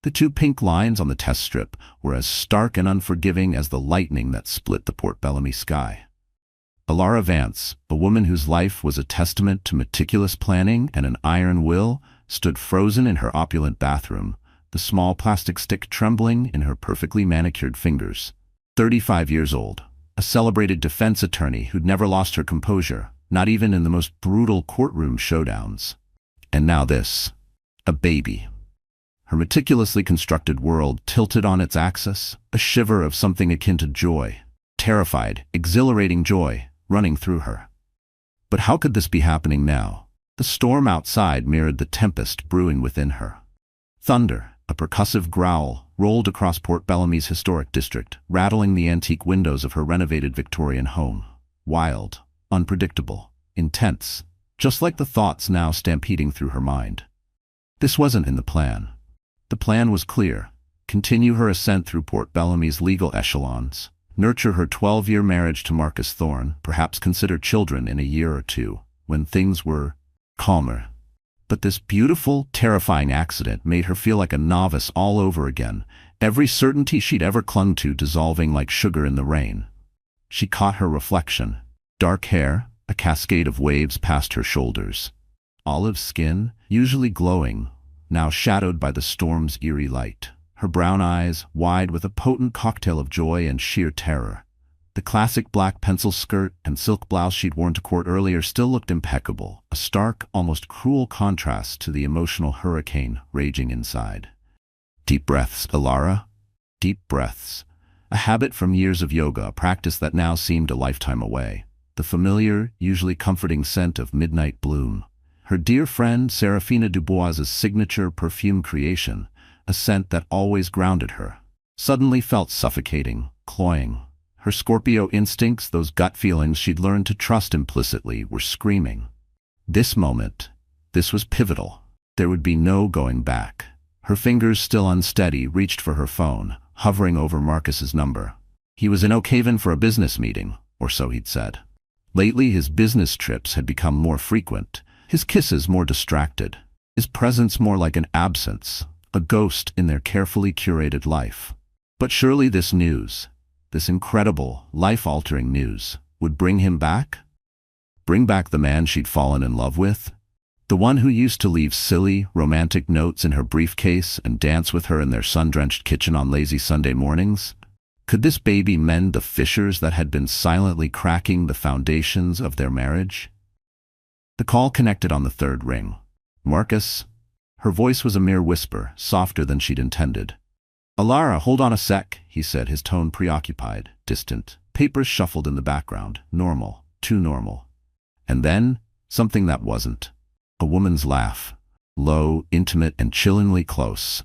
The two pink lines on the test strip were as stark and unforgiving as the lightning that split the Port Bellamy sky. Alara Vance, a woman whose life was a testament to meticulous planning and an iron will, stood frozen in her opulent bathroom, the small plastic stick trembling in her perfectly manicured fingers. 35 years old, a celebrated defense attorney who'd never lost her composure, not even in the most brutal courtroom showdowns. And now this. A baby. Her meticulously constructed world tilted on its axis, a shiver of something akin to joy, terrified, exhilarating joy, running through her. But how could this be happening now? The storm outside mirrored the tempest brewing within her. Thunder, a percussive growl, rolled across Port Bellamy's historic district, rattling the antique windows of her renovated Victorian home. Wild, unpredictable, intense, just like the thoughts now stampeding through her mind. This wasn't in the plan. The plan was clear: continue her ascent through Port Bellamy's legal echelons, nurture her 12-year marriage to Marcus Thorne, perhaps consider children in a year or two, when things were calmer. But this beautiful, terrifying accident made her feel like a novice all over again, every certainty she'd ever clung to dissolving like sugar in the rain. She caught her reflection. Dark hair, a cascade of waves past her shoulders. Olive skin, usually glowing, now shadowed by the storm's eerie light. Her brown eyes, wide with a potent cocktail of joy and sheer terror. The classic black pencil skirt and silk blouse she'd worn to court earlier still looked impeccable, a stark, almost cruel contrast to the emotional hurricane raging inside. Deep breaths, Alara. Deep breaths. A habit from years of yoga, a practice that now seemed a lifetime away. The familiar, usually comforting scent of midnight bloom. Her dear friend Serafina Dubois's signature perfume creation, a scent that always grounded her, suddenly felt suffocating, cloying. Her Scorpio instincts, those gut feelings she'd learned to trust implicitly, were screaming. This moment, this was pivotal. There would be no going back. Her fingers, still unsteady, reached for her phone, hovering over Marcus's number. He was in Oak Haven for a business meeting, or so he'd said. Lately, his business trips had become more frequent, his kisses more distracted, his presence more like an absence, a ghost in their carefully curated life. But surely this news, this incredible, life-altering news, would bring him back? Bring back the man she'd fallen in love with? The one who used to leave silly, romantic notes in her briefcase and dance with her in their sun-drenched kitchen on lazy Sunday mornings? Could this baby mend the fissures that had been silently cracking the foundations of their marriage? The call connected on the third ring. Marcus? Her voice was a mere whisper, softer than she'd intended. "Alara, hold on a sec," he said, his tone preoccupied, distant. Papers shuffled in the background. Normal. Too normal. And then, something that wasn't. A woman's laugh. Low, intimate, and chillingly close.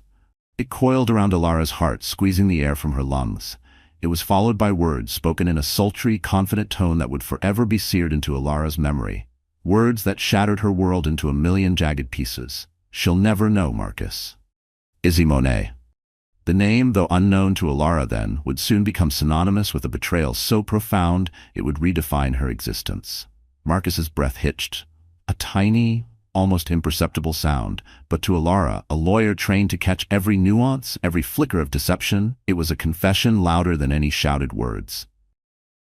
It coiled around Alara's heart, squeezing the air from her lungs. It was followed by words spoken in a sultry, confident tone that would forever be seared into Alara's memory. Words that shattered her world into a million jagged pieces. "She'll never know, Marcus." Izzy Monet. The name, though unknown to Alara then, would soon become synonymous with a betrayal so profound it would redefine her existence. Marcus's breath hitched. A tiny, almost imperceptible sound, but to Alara, a lawyer trained to catch every nuance, every flicker of deception, it was a confession louder than any shouted words.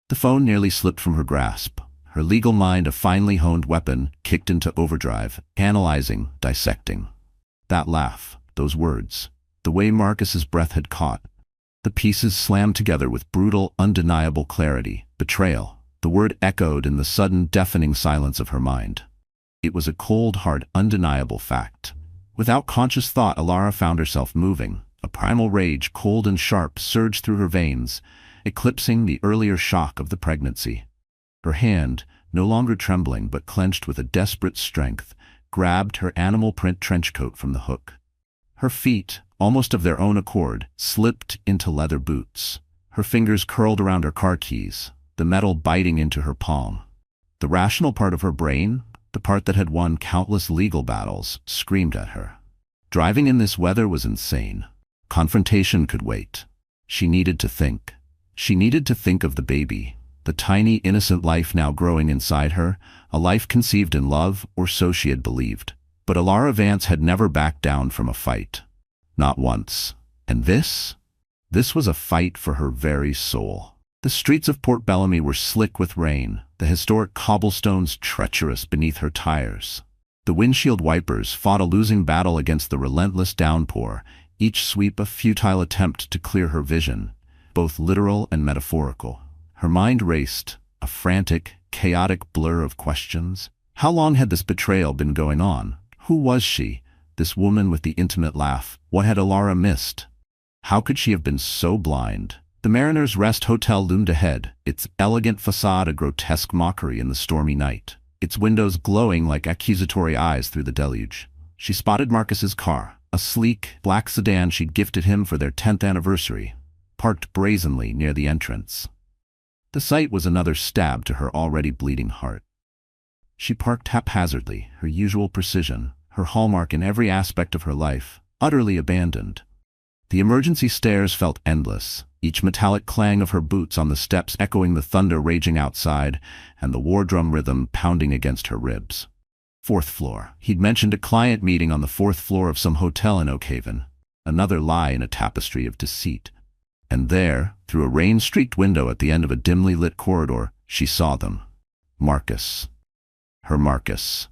The phone nearly slipped from her grasp. Her legal mind, a finely honed weapon, kicked into overdrive, analyzing, dissecting. That laugh, those words, the way Marcus's breath had caught. The pieces slammed together with brutal, undeniable clarity. Betrayal. The word echoed in the sudden, deafening silence of her mind. It was a cold, hard, undeniable fact. Without conscious thought, Alara found herself moving. A primal rage, cold and sharp, surged through her veins, eclipsing the earlier shock of the pregnancy. Her hand, no longer trembling but clenched with a desperate strength, grabbed her animal print trench coat from the hook. Her feet, almost of their own accord, slipped into leather boots. Her fingers curled around her car keys, the metal biting into her palm. The rational part of her brain, the part that had won countless legal battles, screamed at her. Driving in this weather was insane. Confrontation could wait. She needed to think. She needed to think of the baby, the tiny, innocent life now growing inside her, a life conceived in love, or so she had believed. But Alara Vance had never backed down from a fight. Not once. And this was a fight for her very soul. The streets of Port Bellamy were slick with rain, the historic cobblestones treacherous beneath her tires. The windshield wipers fought a losing battle against the relentless downpour, each sweep a futile attempt to clear her vision, both literal and metaphorical. Her mind raced, a frantic, chaotic blur of questions. How long had this betrayal been going on? Who was she, this woman with the intimate laugh? What had Alara missed? How could she have been so blind? The Mariner's Rest Hotel loomed ahead, its elegant facade a grotesque mockery in the stormy night, its windows glowing like accusatory eyes through the deluge. She spotted Marcus's car, a sleek, black sedan she'd gifted him for their 10th anniversary, parked brazenly near the entrance. The sight was another stab to her already bleeding heart. She parked haphazardly, her usual precision, her hallmark in every aspect of her life, utterly abandoned. The emergency stairs felt endless, each metallic clang of her boots on the steps echoing the thunder raging outside and the war drum rhythm pounding against her ribs. 4th floor. He'd mentioned a client meeting on the 4th floor of some hotel in Oakhaven, another lie in a tapestry of deceit. And there, through a rain-streaked window at the end of a dimly lit corridor, she saw them. Marcus. Her Marcus.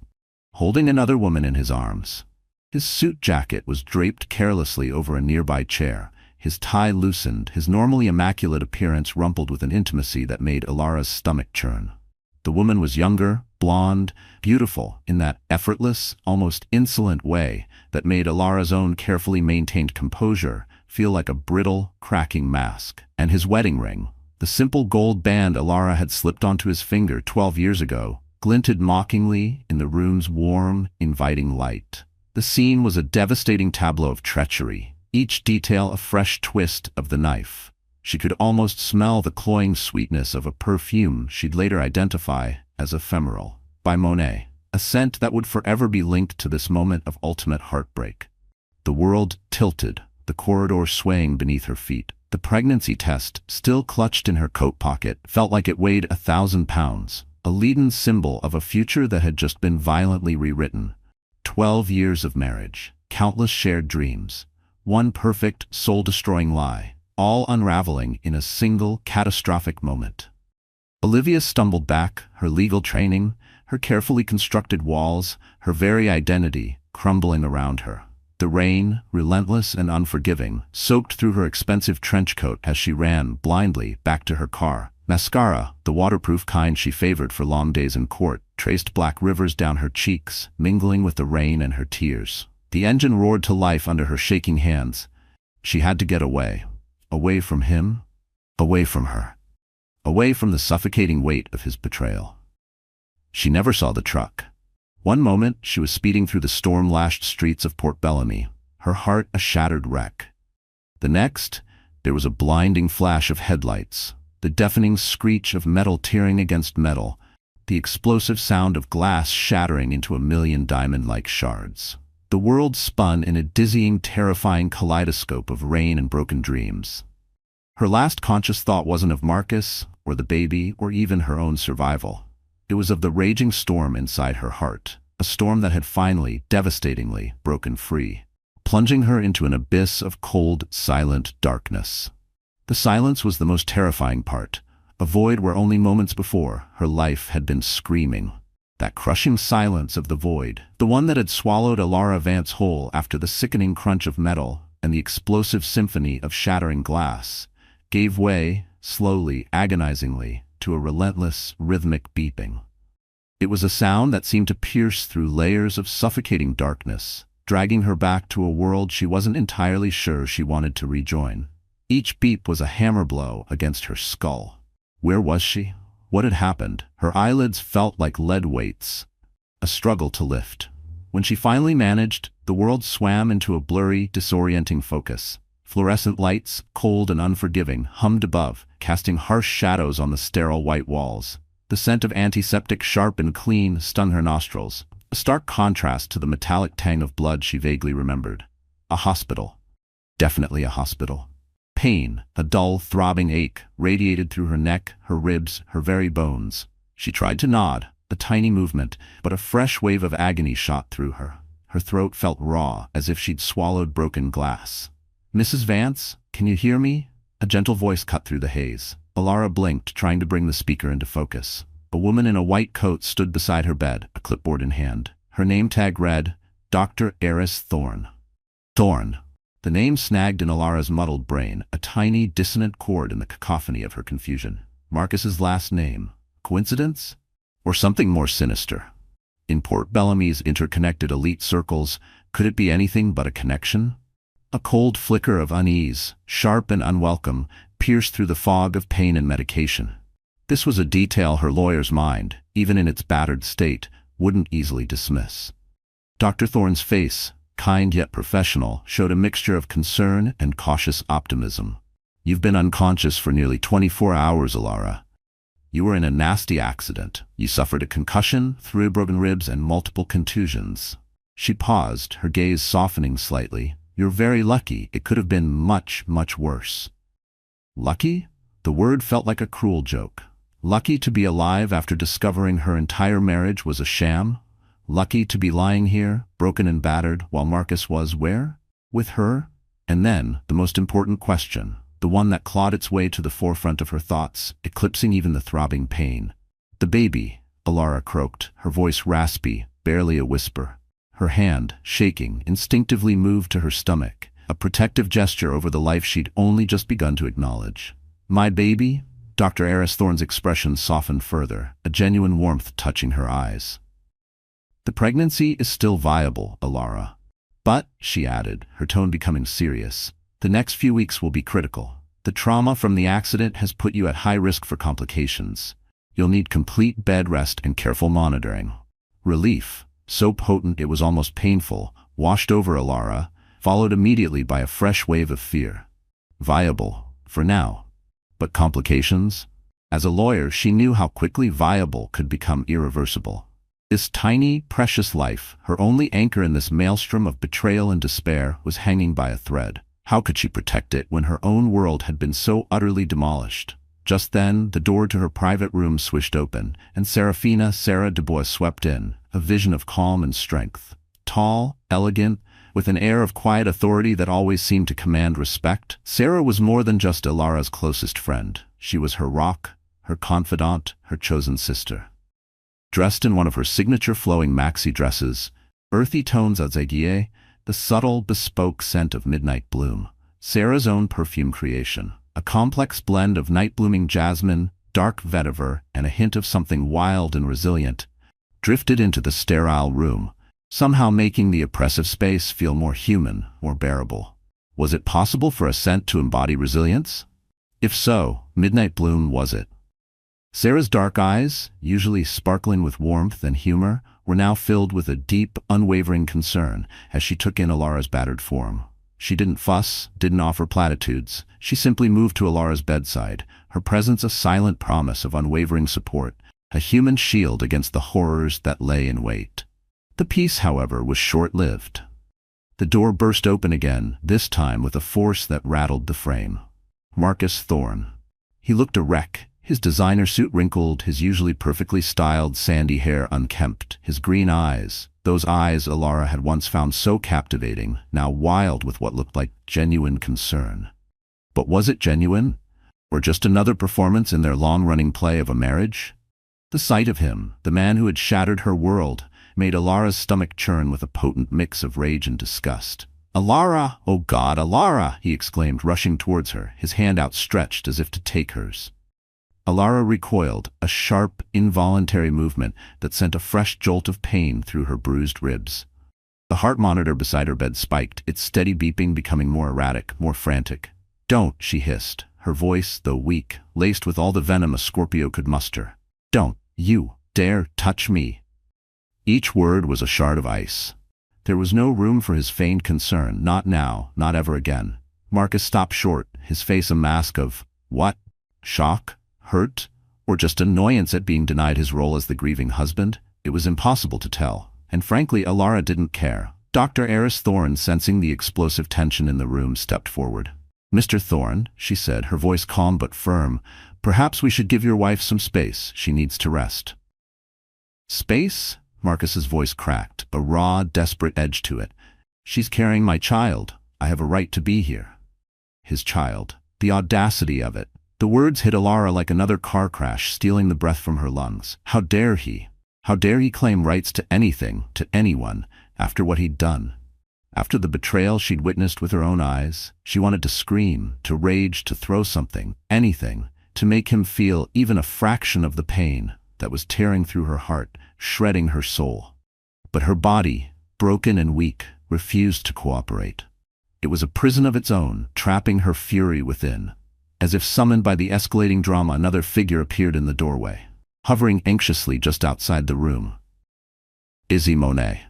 Holding another woman in his arms. His suit jacket was draped carelessly over a nearby chair, his tie loosened, his normally immaculate appearance rumpled with an intimacy that made Alara's stomach churn. The woman was younger, blonde, beautiful, in that effortless, almost insolent way that made Alara's own carefully maintained composure feel like a brittle, cracking mask. And his wedding ring, the simple gold band Alara had slipped onto his finger 12 years ago, glinted mockingly in the room's warm, inviting light. The scene was a devastating tableau of treachery, each detail a fresh twist of the knife. She could almost smell the cloying sweetness of a perfume she'd later identify as ephemeral, by Monet, a scent that would forever be linked to this moment of ultimate heartbreak. The world tilted, the corridor swaying beneath her feet. The pregnancy test, still clutched in her coat pocket, felt like it weighed 1,000 pounds, a leaden symbol of a future that had just been violently rewritten. 12 years of marriage, countless shared dreams, one perfect, soul-destroying lie, all unraveling in a single, catastrophic moment. Olivia stumbled back, her legal training, her carefully constructed walls, her very identity crumbling around her. The rain, relentless and unforgiving, soaked through her expensive trench coat as she ran, blindly, back to her car. Mascara, the waterproof kind she favored for long days in court, traced black rivers down her cheeks, mingling with the rain and her tears. The engine roared to life under her shaking hands. She had to get away. Away from him. Away from her. Away from the suffocating weight of his betrayal. She never saw the truck. One moment, she was speeding through the storm-lashed streets of Port Bellamy, her heart a shattered wreck. The next, there was a blinding flash of headlights, the deafening screech of metal tearing against metal, the explosive sound of glass shattering into a million diamond-like shards. The world spun in a dizzying, terrifying kaleidoscope of rain and broken dreams. Her last conscious thought wasn't of Marcus, or the baby, or even her own survival. It was of the raging storm inside her heart, a storm that had finally, devastatingly, broken free, plunging her into an abyss of cold, silent darkness. The silence was the most terrifying part, a void where only moments before her life had been screaming. That crushing silence of the void, the one that had swallowed Alara Vance whole after the sickening crunch of metal and the explosive symphony of shattering glass, gave way, slowly, agonizingly, to a relentless, rhythmic beeping. It was a sound that seemed to pierce through layers of suffocating darkness, dragging her back to a world she wasn't entirely sure she wanted to rejoin. Each beep was a hammer blow against her skull. Where was she? What had happened? Her eyelids felt like lead weights, a struggle to lift. When she finally managed, the world swam into a blurry, disorienting focus. Fluorescent lights, cold and unforgiving, hummed above, casting harsh shadows on the sterile white walls. The scent of antiseptic, sharp and clean, stung her nostrils, a stark contrast to the metallic tang of blood she vaguely remembered. A hospital. Definitely a hospital. Pain, a dull, throbbing ache, radiated through her neck, her ribs, her very bones. She tried to nod, a tiny movement, but a fresh wave of agony shot through her. Her throat felt raw, as if she'd swallowed broken glass. "Mrs. Vance, can you hear me?" A gentle voice cut through the haze. Alara blinked, trying to bring the speaker into focus. A woman in a white coat stood beside her bed, a clipboard in hand. Her name tag read, Dr. Eris Thorne. Thorne. The name snagged in Alara's muddled brain, a tiny, dissonant chord in the cacophony of her confusion. Marcus's last name. Coincidence? Or something more sinister? In Port Bellamy's interconnected elite circles, could it be anything but a connection? A cold flicker of unease, sharp and unwelcome, pierced through the fog of pain and medication. This was a detail her lawyer's mind, even in its battered state, wouldn't easily dismiss. Dr. Thorne's face, kind yet professional, showed a mixture of concern and cautious optimism. "You've been unconscious for nearly 24 hours, Alara. You were in a nasty accident. You suffered a concussion, 3 broken ribs, and multiple contusions." She paused, her gaze softening slightly. "You're very lucky. It could have been much, much worse." Lucky? The word felt like a cruel joke. Lucky to be alive after discovering her entire marriage was a sham? Lucky to be lying here, broken and battered, while Marcus was where? With her? And then, the most important question, the one that clawed its way to the forefront of her thoughts, eclipsing even the throbbing pain. "The baby," Alara croaked, her voice raspy, barely a whisper. Her hand, shaking, instinctively moved to her stomach, a protective gesture over the life she'd only just begun to acknowledge. "My baby?" Dr. Eris Thorne's expression softened further, a genuine warmth touching her eyes. "The pregnancy is still viable, Alara. But," she added, her tone becoming serious, "the next few weeks will be critical. The trauma from the accident has put you at high risk for complications. You'll need complete bed rest and careful monitoring." Relief, so potent it was almost painful, washed over Alara, followed immediately by a fresh wave of fear. Viable, for now. But complications? As a lawyer, she knew how quickly viable could become irreversible. This tiny, precious life, her only anchor in this maelstrom of betrayal and despair, was hanging by a thread. How could she protect it when her own world had been so utterly demolished? Just then, the door to her private room swished open, and Serafina Sarah Dubois swept in, a vision of calm and strength. Tall, elegant, with an air of quiet authority that always seemed to command respect, Sarah was more than just Alara's closest friend. She was her rock, her confidant, her chosen sister. Dressed in one of her signature flowing maxi dresses, earthy tones of zaigie, the subtle, bespoke scent of midnight bloom, Sarah's own perfume creation, a complex blend of night-blooming jasmine, dark vetiver, and a hint of something wild and resilient, drifted into the sterile room, somehow making the oppressive space feel more human, more bearable. Was it possible for a scent to embody resilience? If so, Midnight Bloom was it. Sarah's dark eyes, usually sparkling with warmth and humor, were now filled with a deep, unwavering concern as she took in Alara's battered form. She didn't fuss, didn't offer platitudes. She simply moved to Alara's bedside, her presence a silent promise of unwavering support, a human shield against the horrors that lay in wait. The peace, however, was short-lived. The door burst open again, this time with a force that rattled the frame. Marcus Thorne. He looked a wreck, his designer suit wrinkled, his usually perfectly styled sandy hair unkempt, his green eyes, those eyes Alara had once found so captivating, now wild with what looked like genuine concern. But was it genuine? Or just another performance in their long-running play of a marriage? The sight of him, the man who had shattered her world, made Alara's stomach churn with a potent mix of rage and disgust. "Alara! Oh God, Alara!" he exclaimed, rushing towards her, his hand outstretched as if to take hers. Alara recoiled, a sharp, involuntary movement that sent a fresh jolt of pain through her bruised ribs. The heart monitor beside her bed spiked, its steady beeping becoming more erratic, more frantic. "Don't," she hissed, her voice, though weak, laced with all the venom a Scorpio could muster. "Don't you dare touch me." Each word was a shard of ice. There was no room for his feigned concern, not now, not ever again. Marcus stopped short, his face a mask of, what? Shock? Hurt? Or just annoyance at being denied his role as the grieving husband? It was impossible to tell, and frankly Alara didn't care. Dr. Eris Thorne, sensing the explosive tension in the room, stepped forward. "Mr. Thorne," she said, her voice calm but firm, "perhaps we should give your wife some space. She needs to rest." Space? Marcus's voice cracked, a raw, desperate edge to it. "She's carrying my child. I have a right to be here." His child. The audacity of it. The words hit Alara like another car crash, stealing the breath from her lungs. How dare he? How dare he claim rights to anything, to anyone, after what he'd done? After the betrayal she'd witnessed with her own eyes, she wanted to scream, to rage, to throw something, anything, to make him feel even a fraction of the pain that was tearing through her heart, shredding her soul. But her body, broken and weak, refused to cooperate. It was a prison of its own, trapping her fury within. As if summoned by the escalating drama, another figure appeared in the doorway, hovering anxiously just outside the room. Izzy Monet.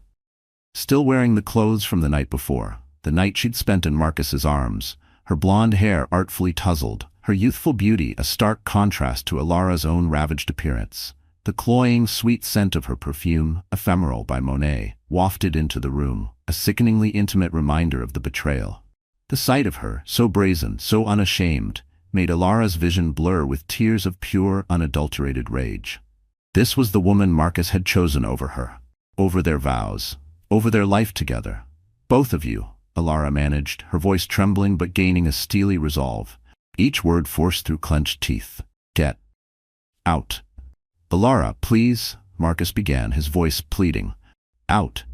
Still wearing the clothes from the night before, the night she'd spent in Marcus's arms, her blonde hair artfully tousled, her youthful beauty a stark contrast to Alara's own ravaged appearance. The cloying, sweet scent of her perfume, ephemeral by Monet, wafted into the room, a sickeningly intimate reminder of the betrayal. The sight of her, so brazen, so unashamed, made Alara's vision blur with tears of pure, unadulterated rage. This was the woman Marcus had chosen over her, over their vows, over their life together. "Both of you," Alara managed, her voice trembling but gaining a steely resolve, each word forced through clenched teeth. "Get out." "Alara, please," Marcus began, his voice pleading. "Out."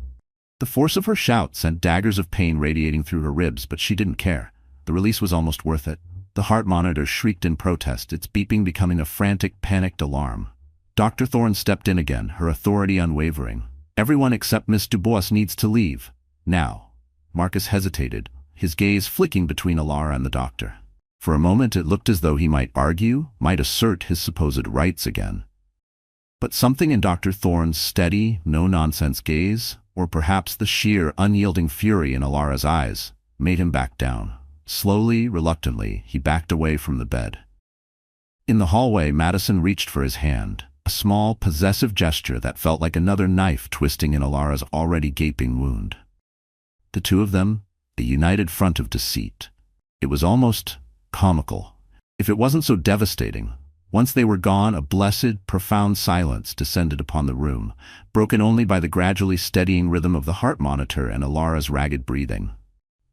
The force of her shout sent daggers of pain radiating through her ribs, but she didn't care. The release was almost worth it. The heart monitor shrieked in protest, its beeping becoming a frantic, panicked alarm. Dr. Thorne stepped in again, her authority unwavering. "Everyone except Miss Dubois needs to leave. Now." Marcus hesitated, his gaze flicking between Alara and the doctor. For a moment it looked as though he might argue, might assert his supposed rights again. But something in Dr. Thorne's steady, no-nonsense gaze, or perhaps the sheer, unyielding fury in Alara's eyes, made him back down. Slowly, reluctantly, he backed away from the bed. In the hallway, Madison reached for his hand, a small, possessive gesture that felt like another knife twisting in Alara's already gaping wound. The two of them, the united front of deceit. It was almost comical. If it wasn't so devastating. Once they were gone, a blessed, profound silence descended upon the room, broken only by the gradually steadying rhythm of the heart monitor and Alara's ragged breathing.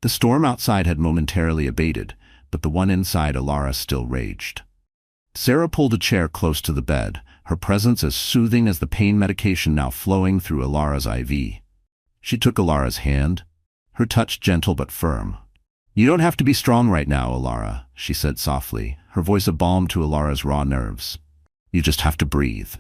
The storm outside had momentarily abated, but the one inside Alara still raged. Sarah pulled a chair close to the bed, her presence as soothing as the pain medication now flowing through Alara's IV. She took Alara's hand, her touch gentle but firm. "You don't have to be strong right now, Alara," she said softly, her voice a balm to Alara's raw nerves. "You just have to breathe."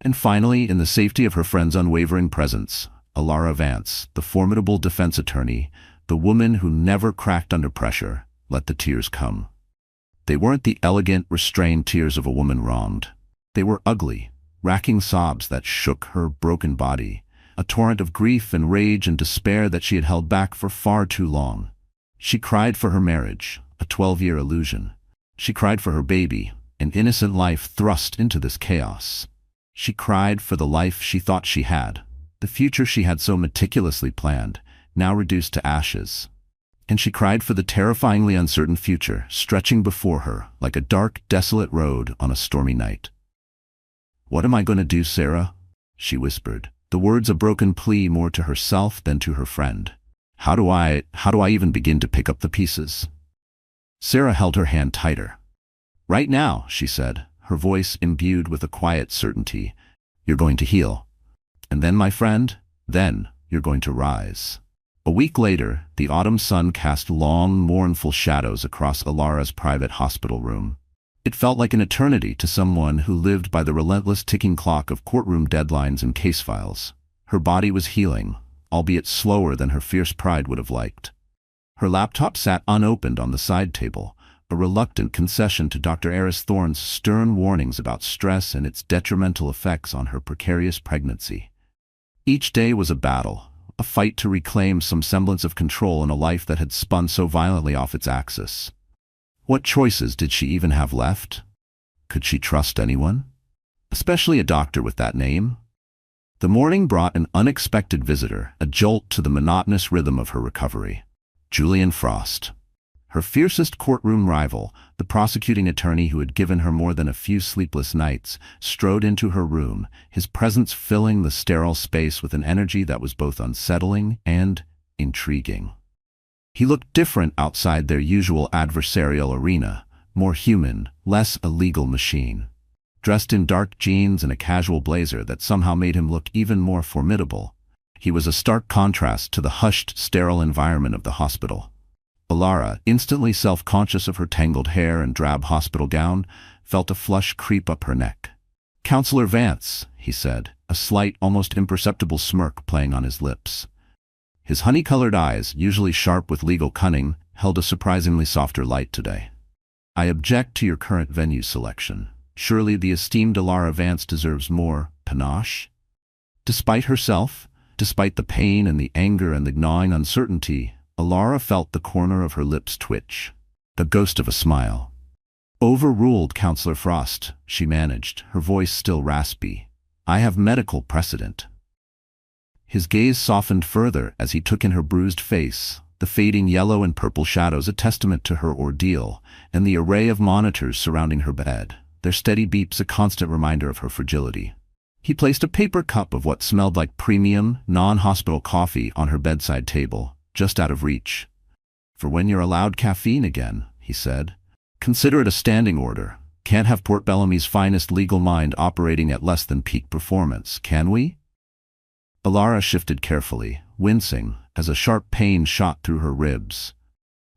And finally, in the safety of her friend's unwavering presence, Alara Vance, the formidable defense attorney, the woman who never cracked under pressure, let the tears come. They weren't the elegant, restrained tears of a woman wronged. They were ugly, racking sobs that shook her broken body, a torrent of grief and rage and despair that she had held back for far too long. She cried for her marriage, a 12-year illusion. She cried for her baby, an innocent life thrust into this chaos. She cried for the life she thought she had, the future she had so meticulously planned, now reduced to ashes. And she cried for the terrifyingly uncertain future stretching before her like a dark, desolate road on a stormy night. "What am I going to do, Sarah?" she whispered, the words a broken plea more to herself than to her friend. How do I even begin to pick up the pieces?" Sarah held her hand tighter. "Right now," she said, her voice imbued with a quiet certainty, "you're going to heal. And then, my friend, then you're going to rise." A week later, the autumn sun cast long, mournful shadows across Alara's private hospital room. It felt like an eternity to someone who lived by the relentless ticking clock of courtroom deadlines and case files. Her body was healing, albeit slower than her fierce pride would have liked. Her laptop sat unopened on the side table, a reluctant concession to Dr. Eris Thorne's stern warnings about stress and its detrimental effects on her precarious pregnancy. Each day was a battle, a fight to reclaim some semblance of control in a life that had spun so violently off its axis. What choices did she even have left? Could she trust anyone? Especially a doctor with that name? The morning brought an unexpected visitor, a jolt to the monotonous rhythm of her recovery. Julian Frost. Her fiercest courtroom rival, the prosecuting attorney who had given her more than a few sleepless nights, strode into her room, his presence filling the sterile space with an energy that was both unsettling and intriguing. He looked different outside their usual adversarial arena, more human, less a legal machine. Dressed in dark jeans and a casual blazer that somehow made him look even more formidable, he was a stark contrast to the hushed, sterile environment of the hospital. Alara, instantly self-conscious of her tangled hair and drab hospital gown, felt a flush creep up her neck. "Counselor Vance," he said, a slight, almost imperceptible smirk playing on his lips. His honey-colored eyes, usually sharp with legal cunning, held a surprisingly softer light today. "I object to your current venue selection. Surely the esteemed Alara Vance deserves more panache?" Despite herself, despite the pain and the anger and the gnawing uncertainty, Alara felt the corner of her lips twitch. The ghost of a smile. "Overruled, Counselor Frost," she managed, her voice still raspy. "I have medical precedent." His gaze softened further as he took in her bruised face, the fading yellow and purple shadows a testament to her ordeal, and the array of monitors surrounding her bed, their steady beeps a constant reminder of her fragility. He placed a paper cup of what smelled like premium, non-hospital coffee on her bedside table, just out of reach. "For when you're allowed caffeine again," he said. "Consider it a standing order. Can't have Port Bellamy's finest legal mind operating at less than peak performance, can we?" Alara shifted carefully, wincing, as a sharp pain shot through her ribs.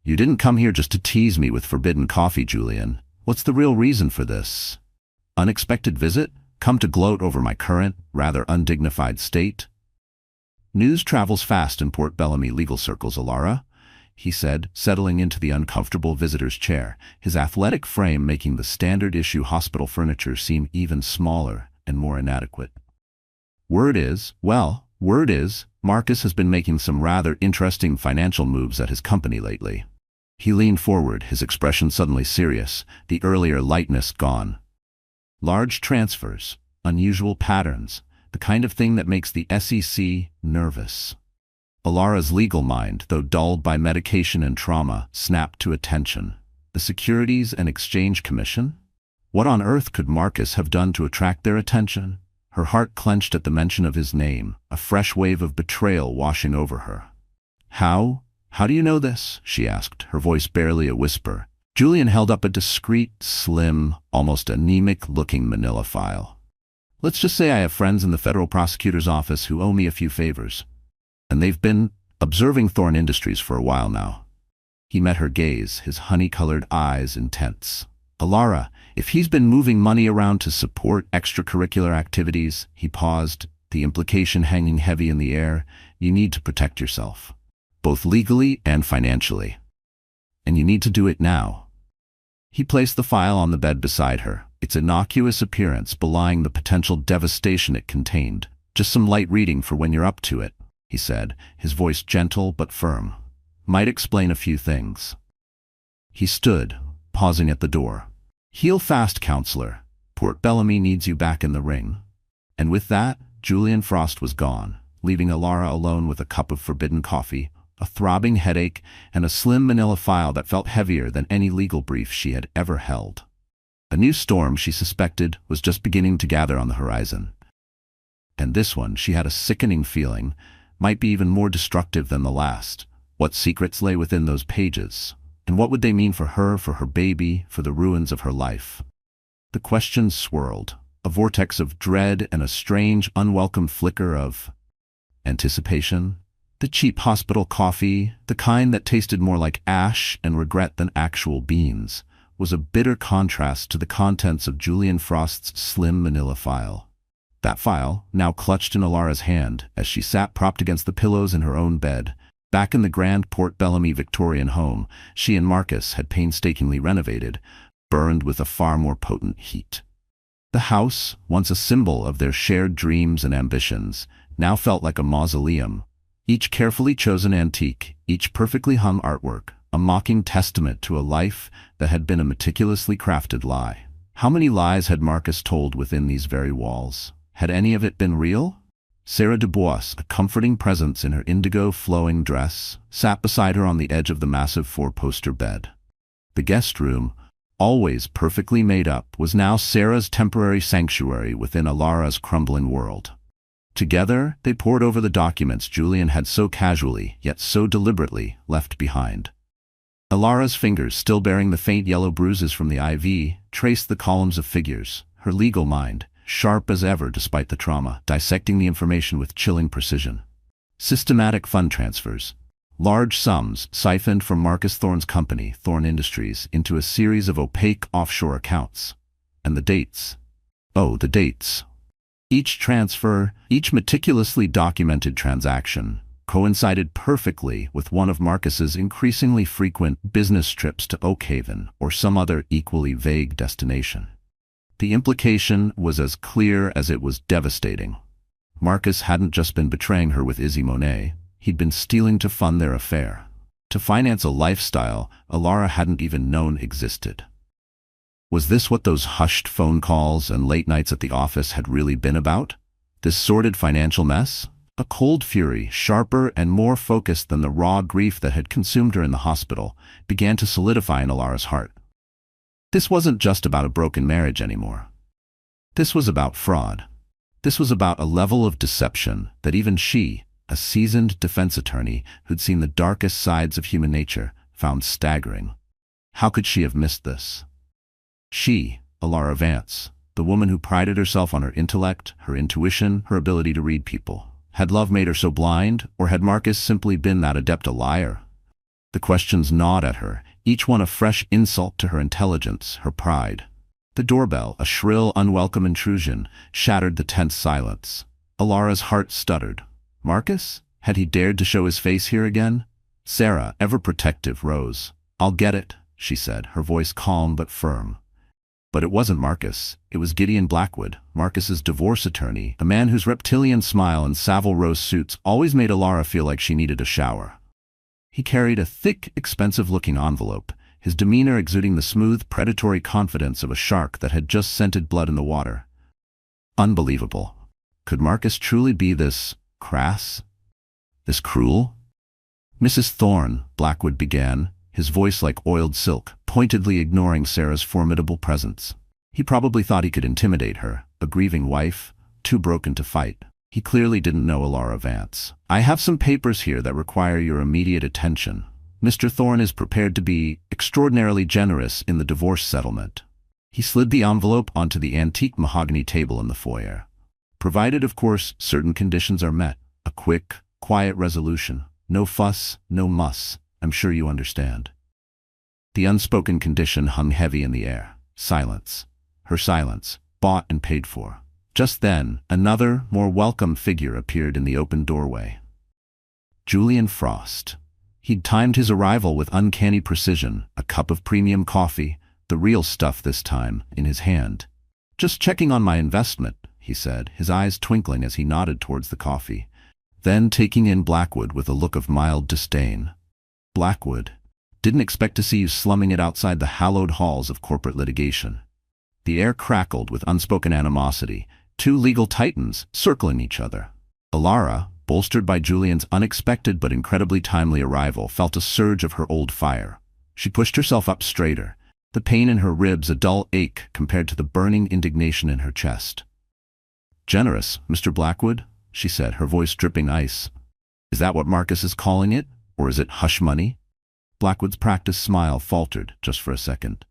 "You didn't come here just to tease me with forbidden coffee, Julian. What's the real reason for this? Unexpected visit? Come to gloat over my current, rather undignified state?" "News travels fast in Port Bellamy legal circles, Alara," he said, settling into the uncomfortable visitor's chair, his athletic frame making the standard-issue hospital furniture seem even smaller and more inadequate. Word is, Marcus has been making some rather interesting financial moves at his company lately." He leaned forward, his expression suddenly serious, the earlier lightness gone. "Large transfers, unusual patterns, the kind of thing that makes the SEC nervous." Alara's legal mind, though dulled by medication and trauma, snapped to attention. The Securities and Exchange Commission? What on earth could Marcus have done to attract their attention? Her heart clenched at the mention of his name, a fresh wave of betrayal washing over her. How do you know this?" she asked, her voice barely a whisper. Julian held up a discreet, slim, almost anemic-looking manila file. "Let's just say I have friends in the federal prosecutor's office who owe me a few favors. And they've been observing Thorne Industries for a while now." He met her gaze, his honey-colored eyes intense. "Alara, if he's been moving money around to support extracurricular activities," he paused, the implication hanging heavy in the air, "you need to protect yourself, both legally and financially. And you need to do it now." He placed the file on the bed beside her, its innocuous appearance belying the potential devastation it contained. "Just some light reading for when you're up to it," he said, his voice gentle but firm. "Might explain a few things." He stood, pausing at the door. "Heal fast, Counselor. Port Bellamy needs you back in the ring." And with that, Julian Frost was gone, leaving Alara alone with a cup of forbidden coffee, a throbbing headache, and a slim manila file that felt heavier than any legal brief she had ever held. A new storm, she suspected, was just beginning to gather on the horizon. And this one, she had a sickening feeling, might be even more destructive than the last. What secrets lay within those pages? And what would they mean for her baby, for the ruins of her life? The questions swirled, a vortex of dread and a strange, unwelcome flicker of anticipation. The cheap hospital coffee, the kind that tasted more like ash and regret than actual beans, was a bitter contrast to the contents of Julian Frost's slim manila file. That file, now clutched in Alara's hand as she sat propped against the pillows in her own bed, back in the grand Port Bellamy Victorian home she and Marcus had painstakingly renovated, burned with a far more potent heat. The house, once a symbol of their shared dreams and ambitions, now felt like a mausoleum. Each carefully chosen antique, each perfectly hung artwork, a mocking testament to a life that had been a meticulously crafted lie. How many lies had Marcus told within these very walls? Had any of it been real? Sarah Dubois, a comforting presence in her indigo flowing dress, sat beside her on the edge of the massive four-poster bed. The guest room, always perfectly made up, was now Sarah's temporary sanctuary within Alara's crumbling world. Together, they pored over the documents Julian had so casually, yet so deliberately, left behind. Alara's fingers, still bearing the faint yellow bruises from the IV, traced the columns of figures, her legal mind, sharp as ever despite the trauma, dissecting the information with chilling precision. Systematic fund transfers. Large sums siphoned from Marcus Thorne's company, Thorne Industries, into a series of opaque offshore accounts. And the dates. Oh, the dates. Each transfer, each meticulously documented transaction, coincided perfectly with one of Marcus's increasingly frequent business trips to Oakhaven or some other equally vague destination. The implication was as clear as it was devastating. Marcus hadn't just been betraying her with Izzy Monet, he'd been stealing to fund their affair, to finance a lifestyle Alara hadn't even known existed. Was this what those hushed phone calls and late nights at the office had really been about? This sordid financial mess? A cold fury, sharper and more focused than the raw grief that had consumed her in the hospital, began to solidify in Alara's heart. This wasn't just about a broken marriage anymore. This was about fraud. This was about a level of deception that even she, a seasoned defense attorney who'd seen the darkest sides of human nature, found staggering. How could she have missed this? She, Alara Vance, the woman who prided herself on her intellect, her intuition, her ability to read people. Had love made her so blind, or had Marcus simply been that adept a liar? The questions gnawed at her, each one a fresh insult to her intelligence, her pride. The doorbell, a shrill, unwelcome intrusion, shattered the tense silence. Alara's heart stuttered. Marcus? Had he dared to show his face here again? Sarah, ever protective, rose. "I'll get it," she said, her voice calm but firm. But it wasn't Marcus. It was Gideon Blackwood, Marcus's divorce attorney, a man whose reptilian smile and Savile Row suits always made Alara feel like she needed a shower. He carried a thick, expensive-looking envelope, his demeanor exuding the smooth, predatory confidence of a shark that had just scented blood in the water. Unbelievable. Could Marcus truly be this crass? This cruel? "Mrs. Thorne," Blackwood began, his voice like oiled silk, pointedly ignoring Sarah's formidable presence. He probably thought he could intimidate her, a grieving wife, too broken to fight. He clearly didn't know Alara Vance. "I have some papers here that require your immediate attention. Mr. Thorne is prepared to be extraordinarily generous in the divorce settlement." He slid the envelope onto the antique mahogany table in the foyer. "Provided, of course, certain conditions are met. A quick, quiet resolution. No fuss, no muss. I'm sure you understand." The unspoken condition hung heavy in the air. Silence. Her silence, bought and paid for. Just then, another, more welcome figure appeared in the open doorway. Julian Frost. He'd timed his arrival with uncanny precision, a cup of premium coffee, the real stuff this time, in his hand. "Just checking on my investment," he said, his eyes twinkling as he nodded towards the coffee. Then taking in Blackwood with a look of mild disdain. "Blackwood, didn't expect to see you slumming it outside the hallowed halls of corporate litigation." The air crackled with unspoken animosity, two legal titans circling each other. Alara, bolstered by Julian's unexpected but incredibly timely arrival, felt a surge of her old fire. She pushed herself up straighter, the pain in her ribs a dull ache compared to the burning indignation in her chest. "Generous, Mr. Blackwood?" she said, her voice dripping ice. "Is that what Marcus is calling it, or is it hush money?" Blackwood's practiced smile faltered just for a second.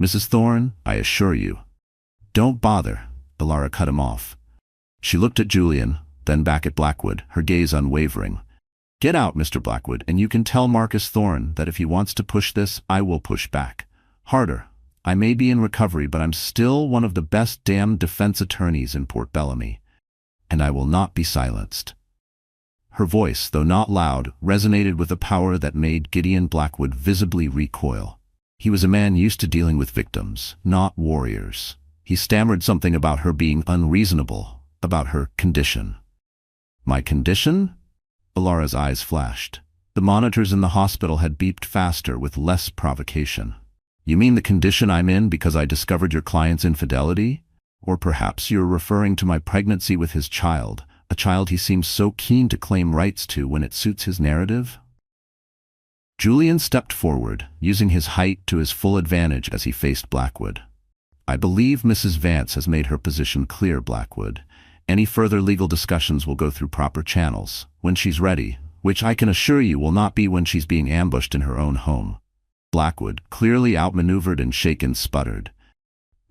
"Mrs. Thorne, I assure you." "Don't bother," Alara cut him off. She looked at Julian, then back at Blackwood, her gaze unwavering. "Get out, Mr. Blackwood, and you can tell Marcus Thorne that if he wants to push this, I will push back. Harder. I may be in recovery, but I'm still one of the best damned defense attorneys in Port Bellamy. And I will not be silenced." Her voice, though not loud, resonated with a power that made Gideon Blackwood visibly recoil. He was a man used to dealing with victims, not warriors. He stammered something about her being unreasonable, about her condition. "My condition?" Alara's eyes flashed. The monitors in the hospital had beeped faster with less provocation. "You mean the condition I'm in because I discovered your client's infidelity? Or perhaps you're referring to my pregnancy with his child, a child he seems so keen to claim rights to when it suits his narrative? Julian stepped forward, using his height to his full advantage as he faced Blackwood. I believe Mrs. Vance has made her position clear, Blackwood. Any further legal discussions will go through proper channels, when she's ready, which I can assure you will not be when she's being ambushed in her own home. Blackwood, clearly outmaneuvered and shaken, sputtered.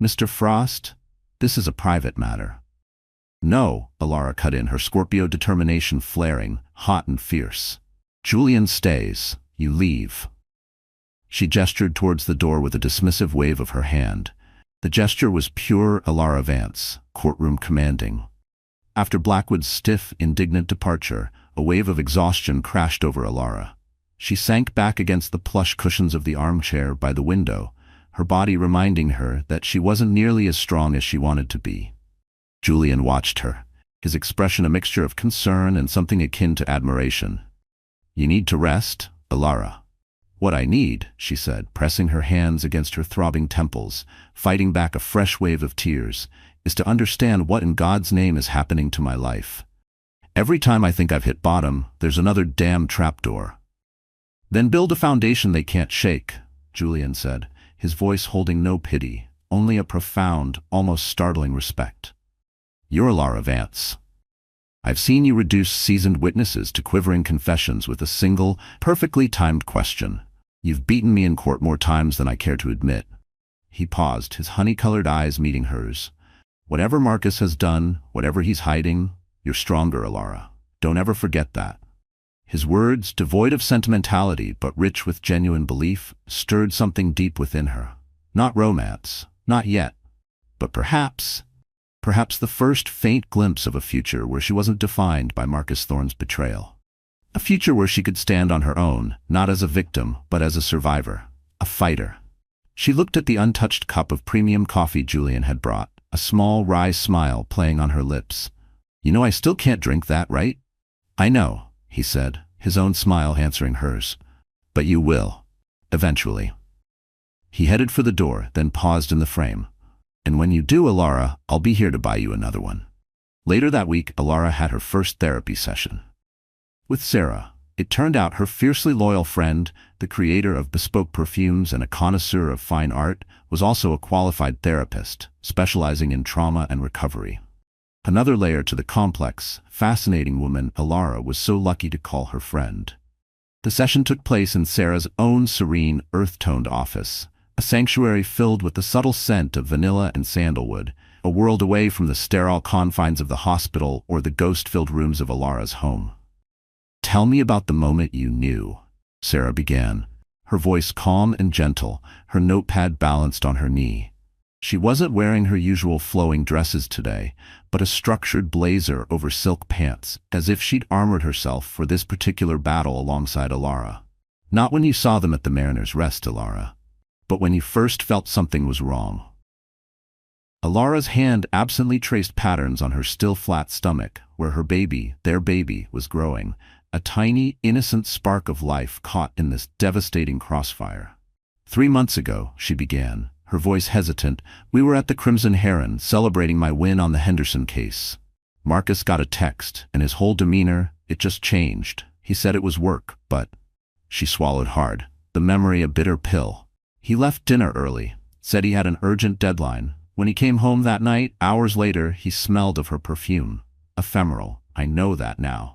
Mr. Frost, this is a private matter. No, Alara cut in, her Scorpio determination flaring, hot and fierce. Julian stays. You leave. She gestured towards the door with a dismissive wave of her hand. The gesture was pure Alara Vance, courtroom commanding. After Blackwood's stiff, indignant departure, a wave of exhaustion crashed over Alara. She sank back against the plush cushions of the armchair by the window, her body reminding her that she wasn't nearly as strong as she wanted to be. Julian watched her, his expression a mixture of concern and something akin to admiration. You need to rest, Alara. What I need, she said, pressing her hands against her throbbing temples, fighting back a fresh wave of tears, is to understand what in God's name is happening to my life. Every time I think I've hit bottom, there's another damn trapdoor. Then build a foundation they can't shake, Julian said, his voice holding no pity, only a profound, almost startling respect. You're Alara Vance. I've seen you reduce seasoned witnesses to quivering confessions with a single, perfectly timed question. You've beaten me in court more times than I care to admit. He paused, his honey-colored eyes meeting hers. Whatever Marcus has done, whatever he's hiding, you're stronger, Alara. Don't ever forget that. His words, devoid of sentimentality but rich with genuine belief, stirred something deep within her. Not romance, not yet, but perhaps the first faint glimpse of a future where she wasn't defined by Marcus Thorne's betrayal. A future where she could stand on her own, not as a victim, but as a survivor, a fighter. She looked at the untouched cup of premium coffee Julian had brought, a small wry smile playing on her lips. You know I still can't drink that, right? I know, he said, his own smile answering hers. But you will. Eventually. He headed for the door, then paused in the frame. And when you do, Alara, I'll be here to buy you another one. Later that week, Alara had her first therapy session. With Sarah, it turned out her fiercely loyal friend, the creator of bespoke perfumes and a connoisseur of fine art, was also a qualified therapist, specializing in trauma and recovery. Another layer to the complex, fascinating woman Alara was so lucky to call her friend. The session took place in Sarah's own serene, earth-toned office, a sanctuary filled with the subtle scent of vanilla and sandalwood, a world away from the sterile confines of the hospital or the ghost-filled rooms of Alara's home. Tell me about the moment you knew, Sarah began, her voice calm and gentle, her notepad balanced on her knee. She wasn't wearing her usual flowing dresses today, but a structured blazer over silk pants, as if she'd armored herself for this particular battle alongside Alara. Not when you saw them at the Mariner's Rest, Alara, but when you first felt something was wrong. Alara's hand absently traced patterns on her still flat stomach, where her baby, their baby, was growing, a tiny, innocent spark of life caught in this devastating crossfire. 3 months ago, she began, her voice hesitant, we were at the Crimson Heron celebrating my win on the Henderson case. Marcus got a text, and his whole demeanor, it just changed. He said it was work, but... She swallowed hard, the memory a bitter pill. He left dinner early, said he had an urgent deadline. When he came home that night, hours later, he smelled of her perfume. Ephemeral, I know that now.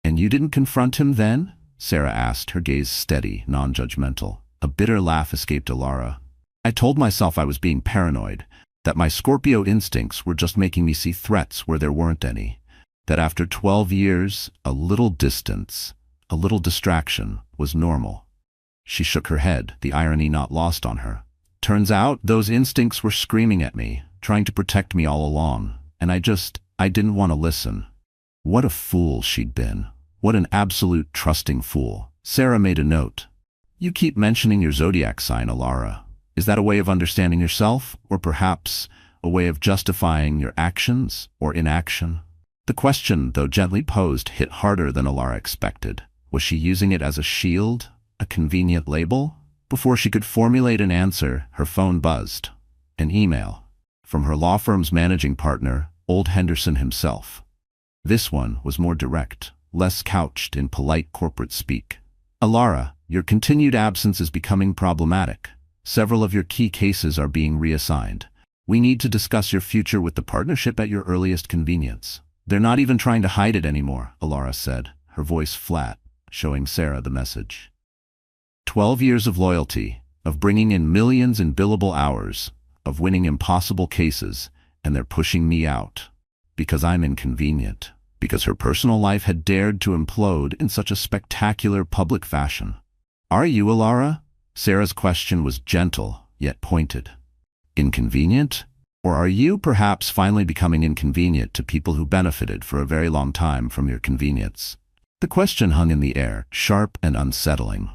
And you didn't confront him then? Sarah asked, her gaze steady, non-judgmental. A bitter laugh escaped Alara. I told myself I was being paranoid, that my Scorpio instincts were just making me see threats where there weren't any. That after 12 years, a little distance, a little distraction, was normal. She shook her head, the irony not lost on her. Turns out, those instincts were screaming at me, trying to protect me all along, and I didn't want to listen. What a fool she'd been. What an absolute trusting fool. Sarah made a note. You keep mentioning your zodiac sign, Alara. Is that a way of understanding yourself, or perhaps a way of justifying your actions or inaction? The question, though gently posed, hit harder than Alara expected. Was she using it as a shield? A convenient label? Before she could formulate an answer, her phone buzzed. An email. From her law firm's managing partner, old Henderson himself. This one was more direct, less couched in polite corporate speak. Alara, your continued absence is becoming problematic. Several of your key cases are being reassigned. We need to discuss your future with the partnership at your earliest convenience. They're not even trying to hide it anymore, Alara said, her voice flat, showing Sarah the message. 12 years of loyalty, of bringing in millions in billable hours, of winning impossible cases, and they're pushing me out. Because I'm inconvenient. Because her personal life had dared to implode in such a spectacular public fashion. Are you, Alara? Sarah's question was gentle, yet pointed. Inconvenient? Or are you perhaps finally becoming inconvenient to people who benefited for a very long time from your convenience? The question hung in the air, sharp and unsettling.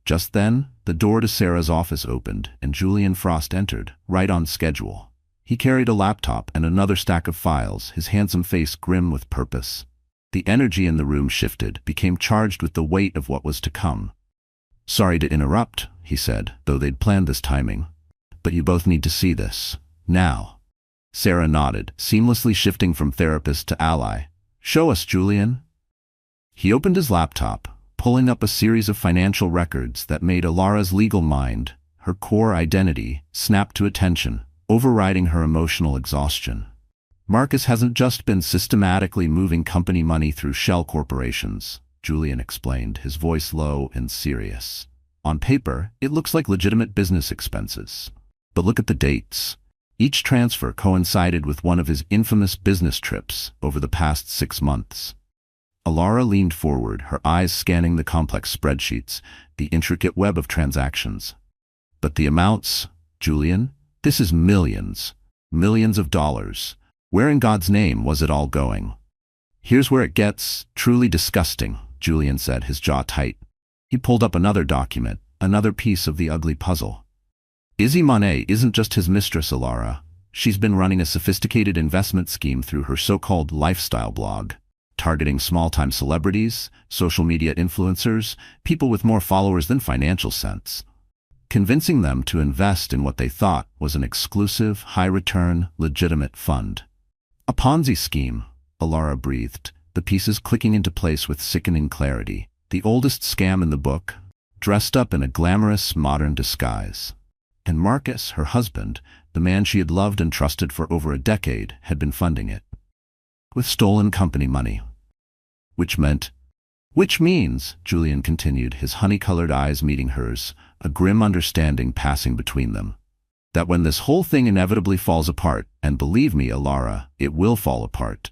Just then, the door to Sarah's office opened, and Julian Frost entered, right on schedule. He carried a laptop and another stack of files, his handsome face grim with purpose. The energy in the room shifted, became charged with the weight of what was to come. Sorry to interrupt, he said, though they'd planned this timing. But you both need to see this. Now. Sarah nodded, seamlessly shifting from therapist to ally. Show us, Julian. He opened his laptop, pulling up a series of financial records that made Alara's legal mind, her core identity, snap to attention, overriding her emotional exhaustion. Marcus hasn't just been systematically moving company money through shell corporations, Julian explained, his voice low and serious. On paper, it looks like legitimate business expenses. But look at the dates. Each transfer coincided with one of his infamous business trips over the past 6 months. Alara leaned forward, her eyes scanning the complex spreadsheets, the intricate web of transactions. But the amounts, Julian? This is millions. Millions of dollars. Where in God's name was it all going? Here's where it gets truly disgusting, Julian said, his jaw tight. He pulled up another document, another piece of the ugly puzzle. Izzy Monet isn't just his mistress, Alara. She's been running a sophisticated investment scheme through her so-called lifestyle blog, targeting small-time celebrities, social media influencers, people with more followers than financial sense, convincing them to invest in what they thought was an exclusive, high-return, legitimate fund. A Ponzi scheme, Alara breathed, the pieces clicking into place with sickening clarity. The oldest scam in the book, dressed up in a glamorous, modern disguise. And Marcus, her husband, the man she had loved and trusted for over a decade, had been funding it. With stolen company money. Which means, Julian continued, his honey-colored eyes meeting hers, a grim understanding passing between them, that when this whole thing inevitably falls apart, and believe me, Alara, it will fall apart,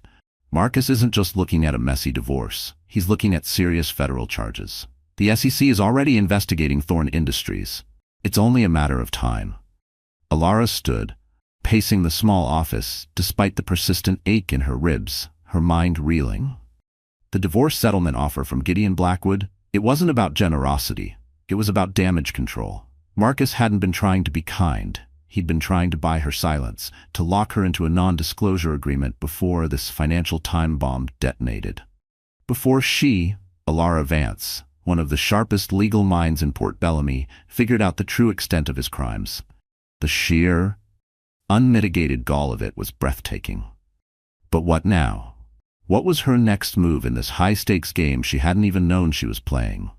Marcus isn't just looking at a messy divorce, he's looking at serious federal charges. The SEC is already investigating Thorne Industries. It's only a matter of time. Alara stood, pacing the small office, despite the persistent ache in her ribs, her mind reeling. The divorce settlement offer from Gideon Blackwood, it wasn't about generosity. It was about damage control. Marcus hadn't been trying to be kind. He'd been trying to buy her silence, to lock her into a non-disclosure agreement before this financial time bomb detonated. Before she, Alara Vance, one of the sharpest legal minds in Port Bellamy, figured out the true extent of his crimes. The sheer, unmitigated gall of it was breathtaking. But what now? What was her next move in this high-stakes game she hadn't even known she was playing?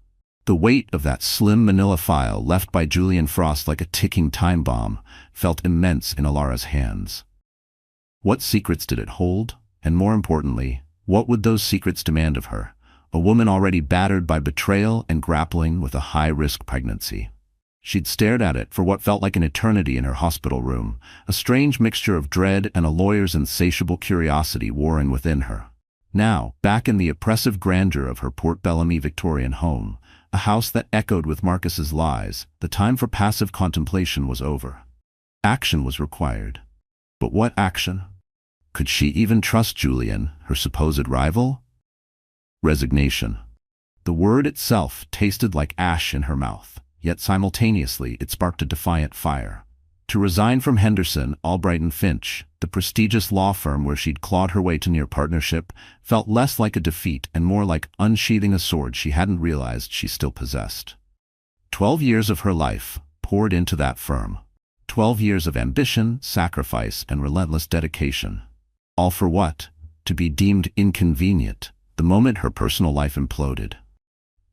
The weight of that slim manila file left by Julian Frost like a ticking time bomb felt immense in Alara's hands. What secrets did it hold? And more importantly, what would those secrets demand of her? A woman already battered by betrayal and grappling with a high-risk pregnancy. She'd stared at it for what felt like an eternity in her hospital room, a strange mixture of dread and a lawyer's insatiable curiosity warring within her. Now, back in the oppressive grandeur of her Port Bellamy Victorian home, a house that echoed with Marcus's lies, the time for passive contemplation was over. Action was required. But what action? Could she even trust Julian, her supposed rival? Resignation. The word itself tasted like ash in her mouth, yet simultaneously it sparked a defiant fire. To resign from Henderson, Albright & Finch, the prestigious law firm where she'd clawed her way to near partnership, felt less like a defeat and more like unsheathing a sword she hadn't realized she still possessed. 12 years of her life poured into that firm. 12 years of ambition, sacrifice, and relentless dedication. All for what? to be deemed inconvenient, the moment her personal life imploded.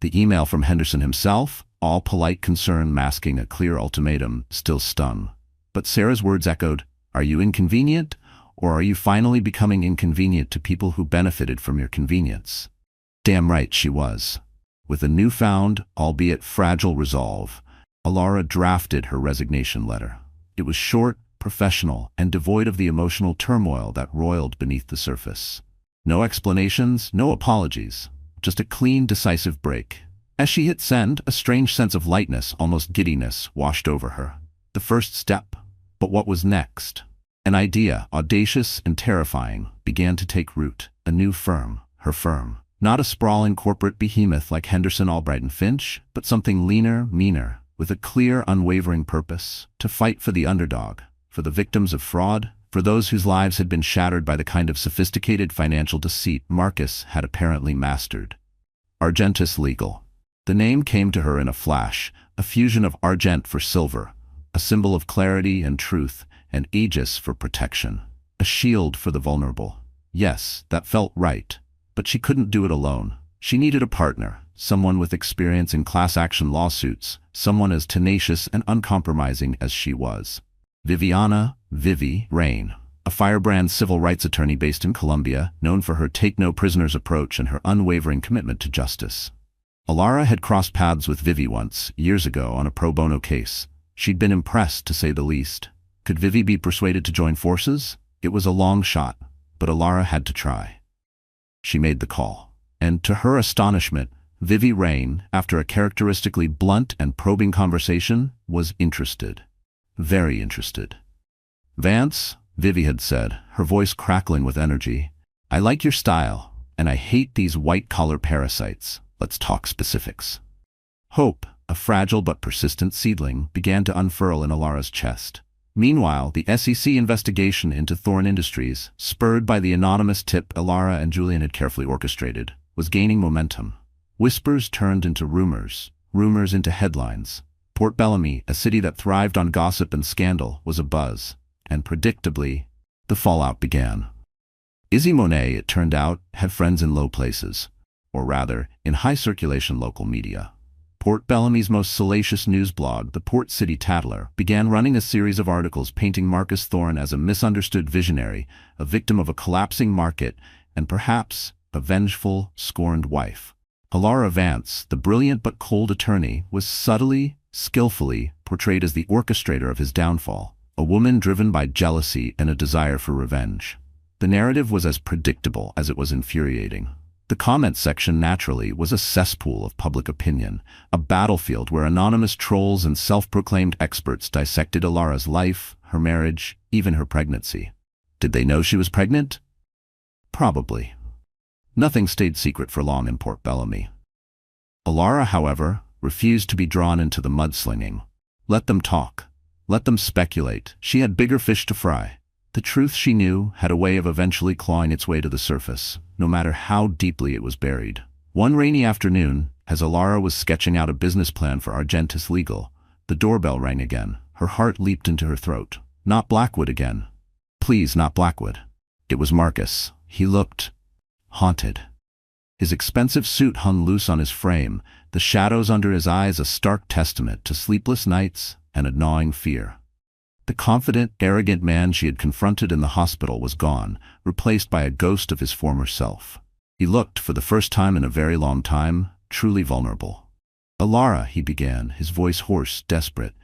The email from Henderson himself, all polite concern masking a clear ultimatum, still stung. But Sarah's words echoed, "Are you inconvenient? Or are you finally becoming inconvenient to people who benefited from your convenience?" Damn right she was. With a newfound, albeit fragile resolve, Alara drafted her resignation letter. It was short, professional, and devoid of the emotional turmoil that roiled beneath the surface. No explanations, no apologies, just a clean, decisive break. As she hit send, a strange sense of lightness, almost giddiness, washed over her. The first step. But what was next? An idea, audacious and terrifying, began to take root. A new firm, her firm. Not a sprawling corporate behemoth like Henderson, Albright and Finch, but something leaner, meaner, with a clear, unwavering purpose. To fight for the underdog, for the victims of fraud, for those whose lives had been shattered by the kind of sophisticated financial deceit Marcus had apparently mastered. Argentis Legal. The name came to her in a flash, a fusion of argent for silver, a symbol of clarity and truth, an aegis for protection, a shield for the vulnerable. Yes, that felt right. But she couldn't do it alone. She needed a partner, someone with experience in class action lawsuits, someone as tenacious and uncompromising as she was. Viviana "Vivi" Rain, a firebrand civil rights attorney based in Colombia, known for her take-no-prisoners approach and her unwavering commitment to justice. Alara had crossed paths with Vivi once, years ago, on a pro bono case. She'd been impressed, to say the least. Could Vivi be persuaded to join forces? It was a long shot, but Alara had to try. She made the call. And to her astonishment, Vivi Rain, after a characteristically blunt and probing conversation, was interested. Very interested. "Vance," Vivi had said, her voice crackling with energy, "I like your style, and I hate these white-collar parasites. Let's talk specifics." Hope, a fragile but persistent seedling, began to unfurl in Alara's chest. Meanwhile, the SEC investigation into Thorn Industries, spurred by the anonymous tip Alara and Julian had carefully orchestrated, was gaining momentum. Whispers turned into rumors, rumors into headlines. Port Bellamy, a city that thrived on gossip and scandal, was abuzz, and predictably, the fallout began. Izzy Monet, it turned out, had friends in low places, or rather, in high-circulation local media. Port Bellamy's most salacious news blog, the Port City Tattler, began running a series of articles painting Marcus Thorne as a misunderstood visionary, a victim of a collapsing market, and perhaps a vengeful, scorned wife. Alara Vance, the brilliant but cold attorney, was subtly, skillfully portrayed as the orchestrator of his downfall, a woman driven by jealousy and a desire for revenge. The narrative was as predictable as it was infuriating. The comments section, naturally, was a cesspool of public opinion, a battlefield where anonymous trolls and self-proclaimed experts dissected Alara's life, her marriage, even her pregnancy. Did they know she was pregnant? Probably. Nothing stayed secret for long in Port Bellamy. Alara, however, refused to be drawn into the mudslinging. Let them talk. Let them speculate. She had bigger fish to fry. The truth, she knew, had a way of eventually clawing its way to the surface, no matter how deeply it was buried. One rainy afternoon, as Alara was sketching out a business plan for Argentis Legal, the doorbell rang again. Her heart leaped into her throat. Not Blackwood again. Please, not Blackwood. It was Marcus. He looked haunted. His expensive suit hung loose on his frame, the shadows under his eyes a stark testament to sleepless nights and a gnawing fear. The confident, arrogant man she had confronted in the hospital was gone, replaced by a ghost of his former self. He looked, for the first time in a very long time, truly vulnerable. "Alara," he began, his voice hoarse, desperate.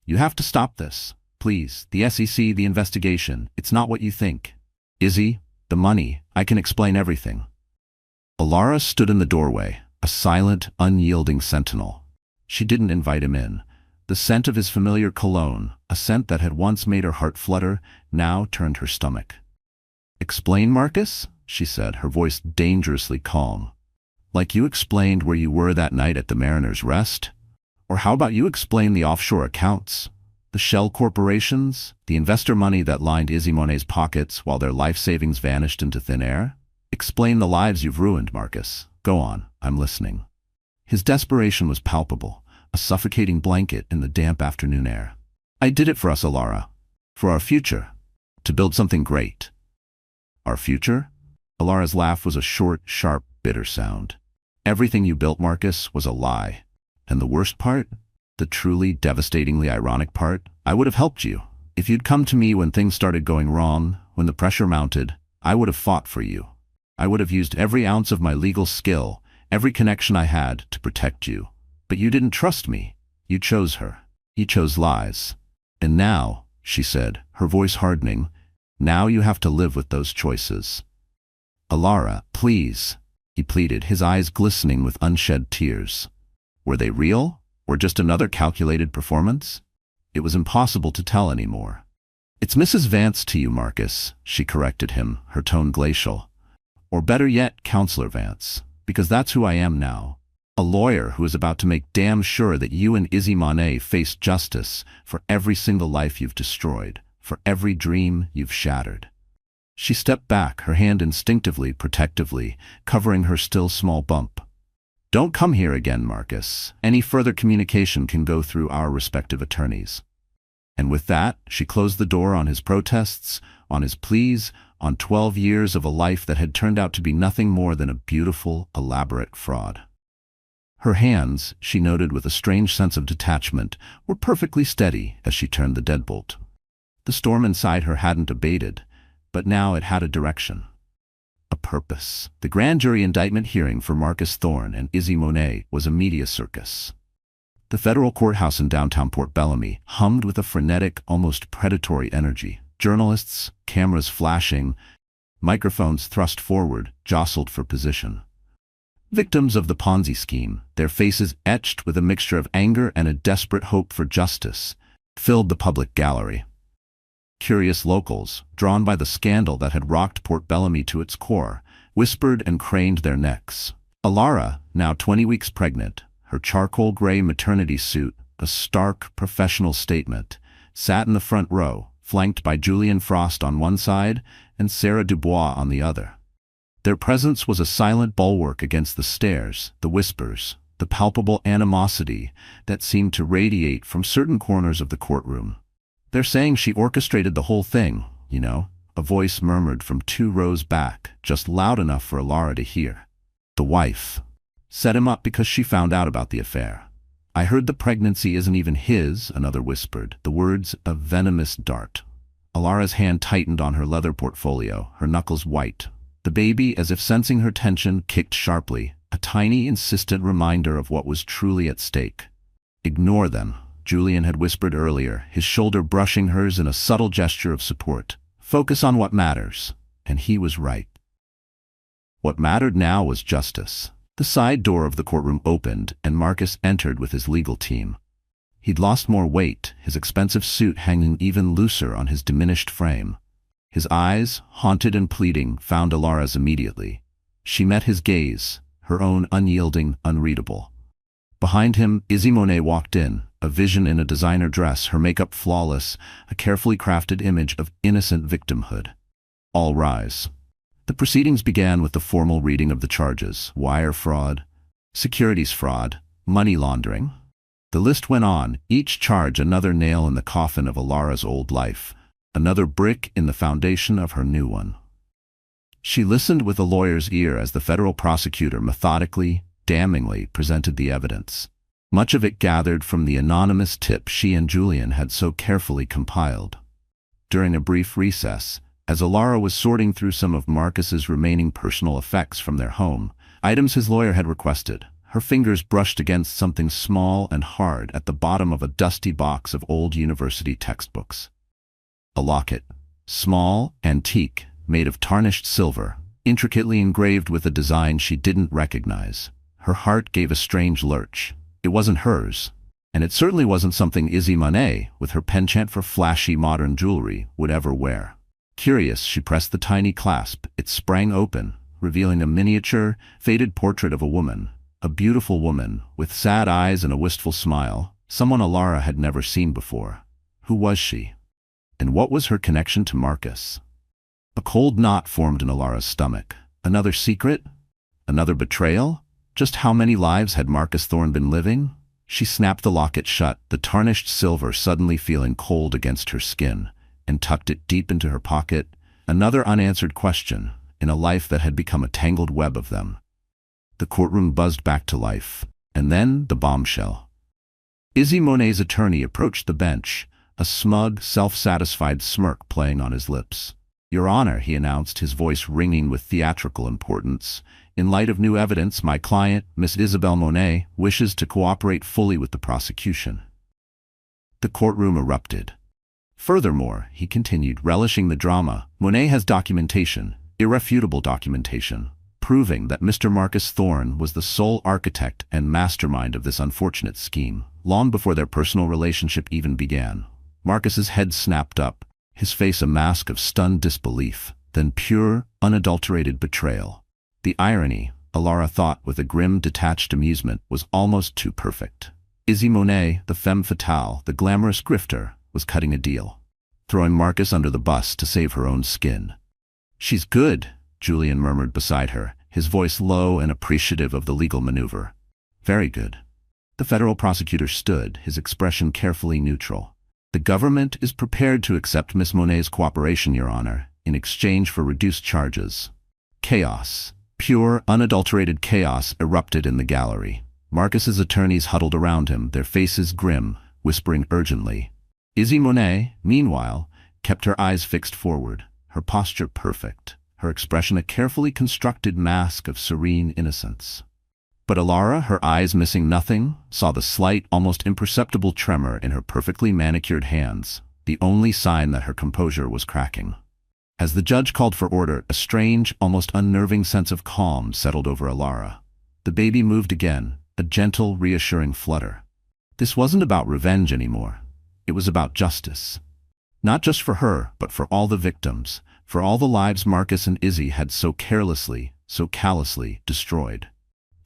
"You have to stop this. Please, the SEC, the investigation, it's not what you think. Izzy, the money, I can explain everything." Alara stood in the doorway, a silent, unyielding sentinel. She didn't invite him in. The scent of his familiar cologne, a scent that had once made her heart flutter, now turned her stomach. "Explain, Marcus?" she said, her voice dangerously calm. "Like you explained where you were that night at the Mariner's Rest? Or how about you explain the offshore accounts? The shell corporations? The investor money that lined Izzy Monet's pockets while their life savings vanished into thin air? Explain the lives you've ruined, Marcus. Go on, I'm listening." His desperation was palpable, a suffocating blanket in the damp afternoon air. "I did it for us, Alara. For our future. To build something great." "Our future?" Alara's laugh was a short, sharp, bitter sound. Everything you built, Marcus, was a lie. And the worst part? The truly, devastatingly ironic part? I would have helped you. If you'd come to me when things started going wrong, when the pressure mounted, I would have fought for you. I would have used every ounce of my legal skill, every connection I had, to protect you. But you didn't trust me. You chose her. You chose lies. And now, she said, her voice hardening, now you have to live with those choices. Alara, please, he pleaded, his eyes glistening with unshed tears. Were they real, or just another calculated performance? It was impossible to tell anymore. It's Mrs. Vance to you, Marcus, she corrected him, her tone glacial. Or better yet, Counselor Vance, because that's who I am now. A lawyer who is about to make damn sure that you and Izzy Monet face justice for every single life you've destroyed, for every dream you've shattered. She stepped back, her hand instinctively, protectively, covering her still small bump. Don't come here again, Marcus. Any further communication can go through our respective attorneys. And with that, she closed the door on his protests, on his pleas, on 12 years of a life that had turned out to be nothing more than a beautiful, elaborate fraud. Her hands, she noted with a strange sense of detachment, were perfectly steady as she turned the deadbolt. The storm inside her hadn't abated, but now it had a direction. A purpose. The grand jury indictment hearing for Marcus Thorne and Izzy Monet was a media circus. The federal courthouse in downtown Port Bellamy hummed with a frenetic, almost predatory energy. Journalists, cameras flashing, microphones thrust forward, jostled for position. Victims of the Ponzi scheme, their faces etched with a mixture of anger and a desperate hope for justice, filled the public gallery. Curious locals, drawn by the scandal that had rocked Port Bellamy to its core, whispered and craned their necks. Alara, now 20 weeks pregnant, her charcoal-gray maternity suit, a stark professional statement, sat in the front row, flanked by Julian Frost on one side and Sarah Dubois on the other. Their presence was a silent bulwark against the stares, the whispers, the palpable animosity that seemed to radiate from certain corners of the courtroom. They're saying she orchestrated the whole thing, you know, a voice murmured from 2 rows back, just loud enough for Alara to hear. The wife set him up because she found out about the affair. I heard the pregnancy isn't even his, another whispered, the words a venomous dart. Alara's hand tightened on her leather portfolio, her knuckles white. The baby, as if sensing her tension, kicked sharply, a tiny, insistent reminder of what was truly at stake. Ignore them, Julian had whispered earlier, his shoulder brushing hers in a subtle gesture of support. Focus on what matters. And he was right. What mattered now was justice. The side door of the courtroom opened, and Marcus entered with his legal team. He'd lost more weight, his expensive suit hanging even looser on his diminished frame. His eyes, haunted and pleading, found Alara's immediately. She met his gaze, her own unyielding, unreadable. Behind him, Izzy Monet walked in, a vision in a designer dress, her makeup flawless, a carefully crafted image of innocent victimhood. All rise. The proceedings began with the formal reading of the charges: wire fraud, securities fraud, money laundering. The list went on, each charge another nail in the coffin of Alara's old life, another brick in the foundation of her new one. She listened with a lawyer's ear as the federal prosecutor methodically, damningly presented the evidence. Much of it gathered from the anonymous tip she and Julian had so carefully compiled. During a brief recess, as Alara was sorting through some of Marcus's remaining personal effects from their home, items his lawyer had requested, her fingers brushed against something small and hard at the bottom of a dusty box of old university textbooks. A locket, small, antique, made of tarnished silver, intricately engraved with a design she didn't recognize. Her heart gave a strange lurch. It wasn't hers, and it certainly wasn't something Izzy Monet, with her penchant for flashy modern jewelry, would ever wear. Curious, she pressed the tiny clasp. It sprang open, revealing a miniature, faded portrait of a woman, a beautiful woman, with sad eyes and a wistful smile, someone Alara had never seen before. Who was she? And what was her connection to Marcus? A cold knot formed in Alara's stomach. Another secret? Another betrayal? Just how many lives had Marcus Thorne been living? She snapped the locket shut, the tarnished silver suddenly feeling cold against her skin, and tucked it deep into her pocket. Another unanswered question, in a life that had become a tangled web of them. The courtroom buzzed back to life, and then the bombshell. Izzy Monet's attorney approached the bench, a smug, self-satisfied smirk playing on his lips. "Your Honor," he announced, his voice ringing with theatrical importance, "in light of new evidence, my client, Miss Isabelle Monet, wishes to cooperate fully with the prosecution." The courtroom erupted. "Furthermore," he continued, relishing the drama, "Monet has documentation, irrefutable documentation, proving that Mr. Marcus Thorne was the sole architect and mastermind of this unfortunate scheme, long before their personal relationship even began." Marcus's head snapped up, his face a mask of stunned disbelief, then pure, unadulterated betrayal. The irony, Alara thought with a grim, detached amusement, was almost too perfect. Izzy Monet, the femme fatale, the glamorous grifter, was cutting a deal, throwing Marcus under the bus to save her own skin. "She's good," Julian murmured beside her, his voice low and appreciative of the legal maneuver. "Very good." The federal prosecutor stood, his expression carefully neutral. "The government is prepared to accept Miss Monet's cooperation, Your Honor, in exchange for reduced charges." Chaos, pure, unadulterated chaos, erupted in the gallery. Marcus's attorneys huddled around him, their faces grim, whispering urgently. Izzy Monet, meanwhile, kept her eyes fixed forward, her posture perfect, her expression a carefully constructed mask of serene innocence. But Alara, her eyes missing nothing, saw the slight, almost imperceptible tremor in her perfectly manicured hands, the only sign that her composure was cracking. As the judge called for order, a strange, almost unnerving sense of calm settled over Alara. The baby moved again, a gentle, reassuring flutter. This wasn't about revenge anymore. It was about justice. Not just for her, but for all the victims, for all the lives Marcus and Izzy had so carelessly, so callously destroyed.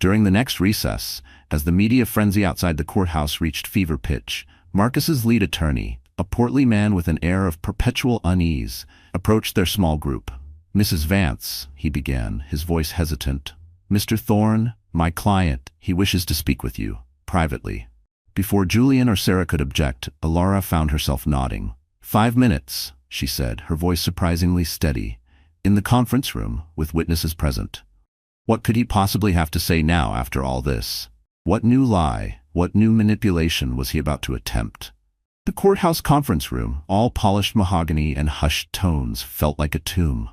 During the next recess, as the media frenzy outside the courthouse reached fever pitch, Marcus's lead attorney, a portly man with an air of perpetual unease, approached their small group. "Mrs. Vance," he began, his voice hesitant. "Mr. Thorne, my client, he wishes to speak with you, privately." Before Julian or Sarah could object, Alara found herself nodding. "5 minutes," she said, her voice surprisingly steady. "In the conference room, with witnesses present." What could he possibly have to say now after all this? What new lie, what new manipulation was he about to attempt? The courthouse conference room, all polished mahogany and hushed tones, felt like a tomb.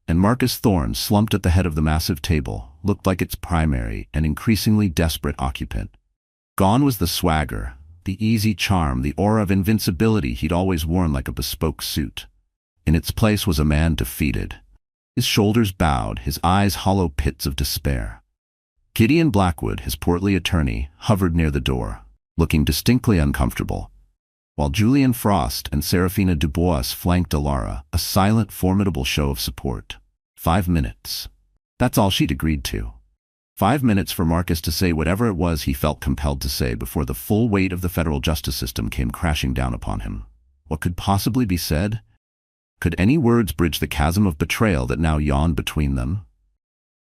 And Marcus Thorne, slumped at the head of the massive table, looked like its primary and increasingly desperate occupant. Gone was the swagger, the easy charm, the aura of invincibility he'd always worn like a bespoke suit. In its place was a man defeated. His shoulders bowed, his eyes hollow pits of despair. Gideon Blackwood, his portly attorney, hovered near the door, looking distinctly uncomfortable, while Julian Frost and Serafina Dubois flanked Alara, a silent, formidable show of support. 5 minutes. That's all she'd agreed to. 5 minutes for Marcus to say whatever it was he felt compelled to say before the full weight of the federal justice system came crashing down upon him. What could possibly be said? Could any words bridge the chasm of betrayal that now yawned between them?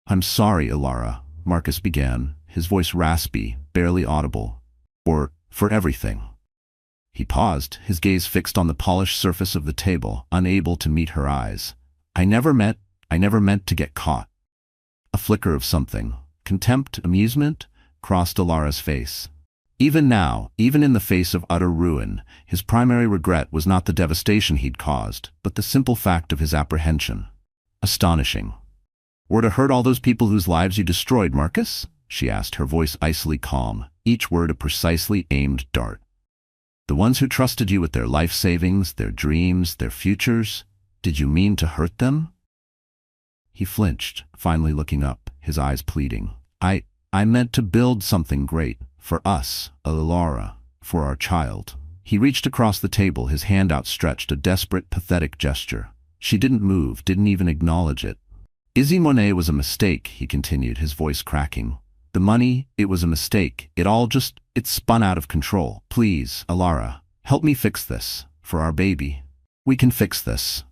"I'm sorry, Alara," Marcus began, his voice raspy, barely audible. For everything." He paused, his gaze fixed on the polished surface of the table, unable to meet her eyes. I never meant to get caught." A flicker of something, contempt, amusement, crossed Alara's face. Even now, even in the face of utter ruin, his primary regret was not the devastation he'd caused, but the simple fact of his apprehension. Astonishing. "Or to hurt all those people whose lives you destroyed, Marcus?" she asked, her voice icily calm, each word a precisely aimed dart. "The ones who trusted you with their life savings, their dreams, their futures? Did you mean to hurt them?" He flinched, finally looking up, his eyes pleading. I meant to build something great. For us, Alara, for our child." He reached across the table, his hand outstretched, a desperate, pathetic gesture. She didn't move, didn't even acknowledge it. "Izzy Monet was a mistake," he continued, his voice cracking. "The money, it was a mistake. It spun out of control. Please, Alara, help me fix this. For our baby. We can fix this."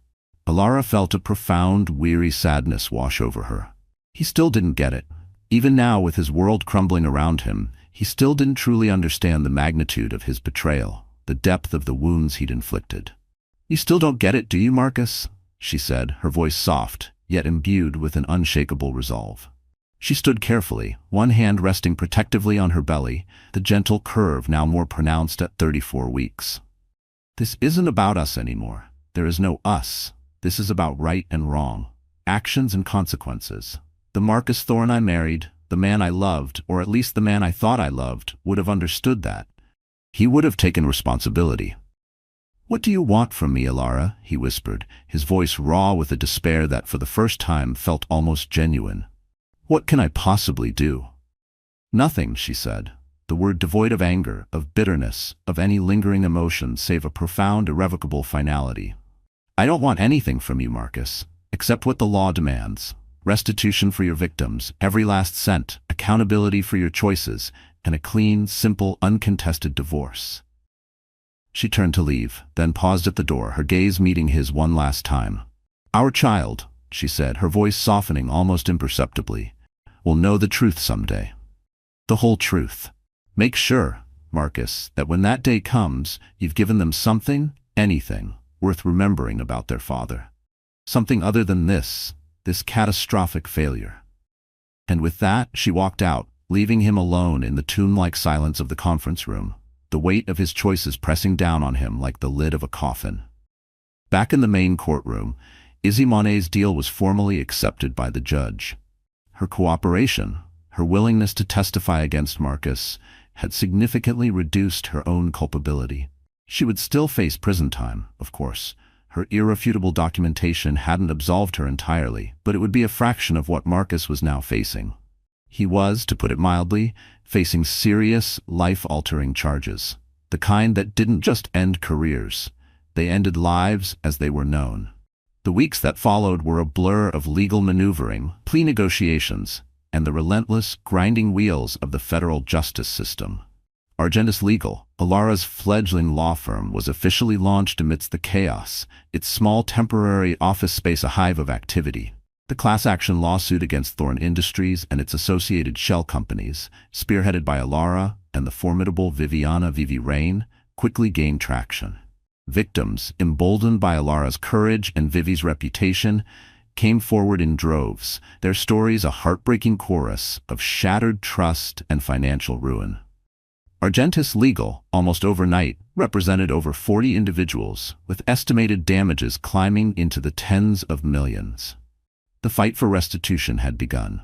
Alara felt a profound, weary sadness wash over her. He still didn't get it. Even now, with his world crumbling around him, he still didn't truly understand the magnitude of his betrayal, the depth of the wounds he'd inflicted. "You still don't get it, do you, Marcus?" she said, her voice soft, yet imbued with an unshakable resolve. She stood carefully, one hand resting protectively on her belly, the gentle curve now more pronounced at 34 weeks. This isn't about us anymore. There is no us. This is about right and wrong, actions and consequences. The Marcus Thorne I married, the man I loved, or at least the man I thought I loved, would have understood that. He would have taken responsibility. "What do you want from me, Alara?" he whispered, his voice raw with a despair that for the first time felt almost genuine. "What can I possibly do?" "Nothing," she said, the word devoid of anger, of bitterness, of any lingering emotion save a profound, irrevocable finality. "I don't want anything from you, Marcus, except what the law demands. Restitution for your victims, every last cent, accountability for your choices, and a clean, simple, uncontested divorce." She turned to leave, then paused at the door, her gaze meeting his one last time. "Our child," she said, her voice softening almost imperceptibly, "will know the truth someday. The whole truth. Make sure, Marcus, that when that day comes, you've given them something, anything, worth remembering about their father. Something other than this catastrophic failure." And with that, she walked out, leaving him alone in the tomb-like silence of the conference room, the weight of his choices pressing down on him like the lid of a coffin. Back in the main courtroom, Izzy Monet's deal was formally accepted by the judge. Her cooperation, her willingness to testify against Marcus, had significantly reduced her own culpability. She would still face prison time, of course. Her irrefutable documentation hadn't absolved her entirely, but it would be a fraction of what Marcus was now facing. He was, to put it mildly, facing serious, life-altering charges. The kind that didn't just end careers. They ended lives as they were known. The weeks that followed were a blur of legal maneuvering, plea negotiations, and the relentless, grinding wheels of the federal justice system. Argentis Legal, Alara's fledgling law firm, was officially launched amidst the chaos, its small temporary office space a hive of activity. The class-action lawsuit against Thorne Industries and its associated shell companies, spearheaded by Alara and the formidable Viviana Vivi Rain, quickly gained traction. Victims, emboldened by Alara's courage and Vivi's reputation, came forward in droves, their stories a heartbreaking chorus of shattered trust and financial ruin. Argentis Legal, almost overnight, represented over 40 individuals, with estimated damages climbing into the tens of millions. The fight for restitution had begun.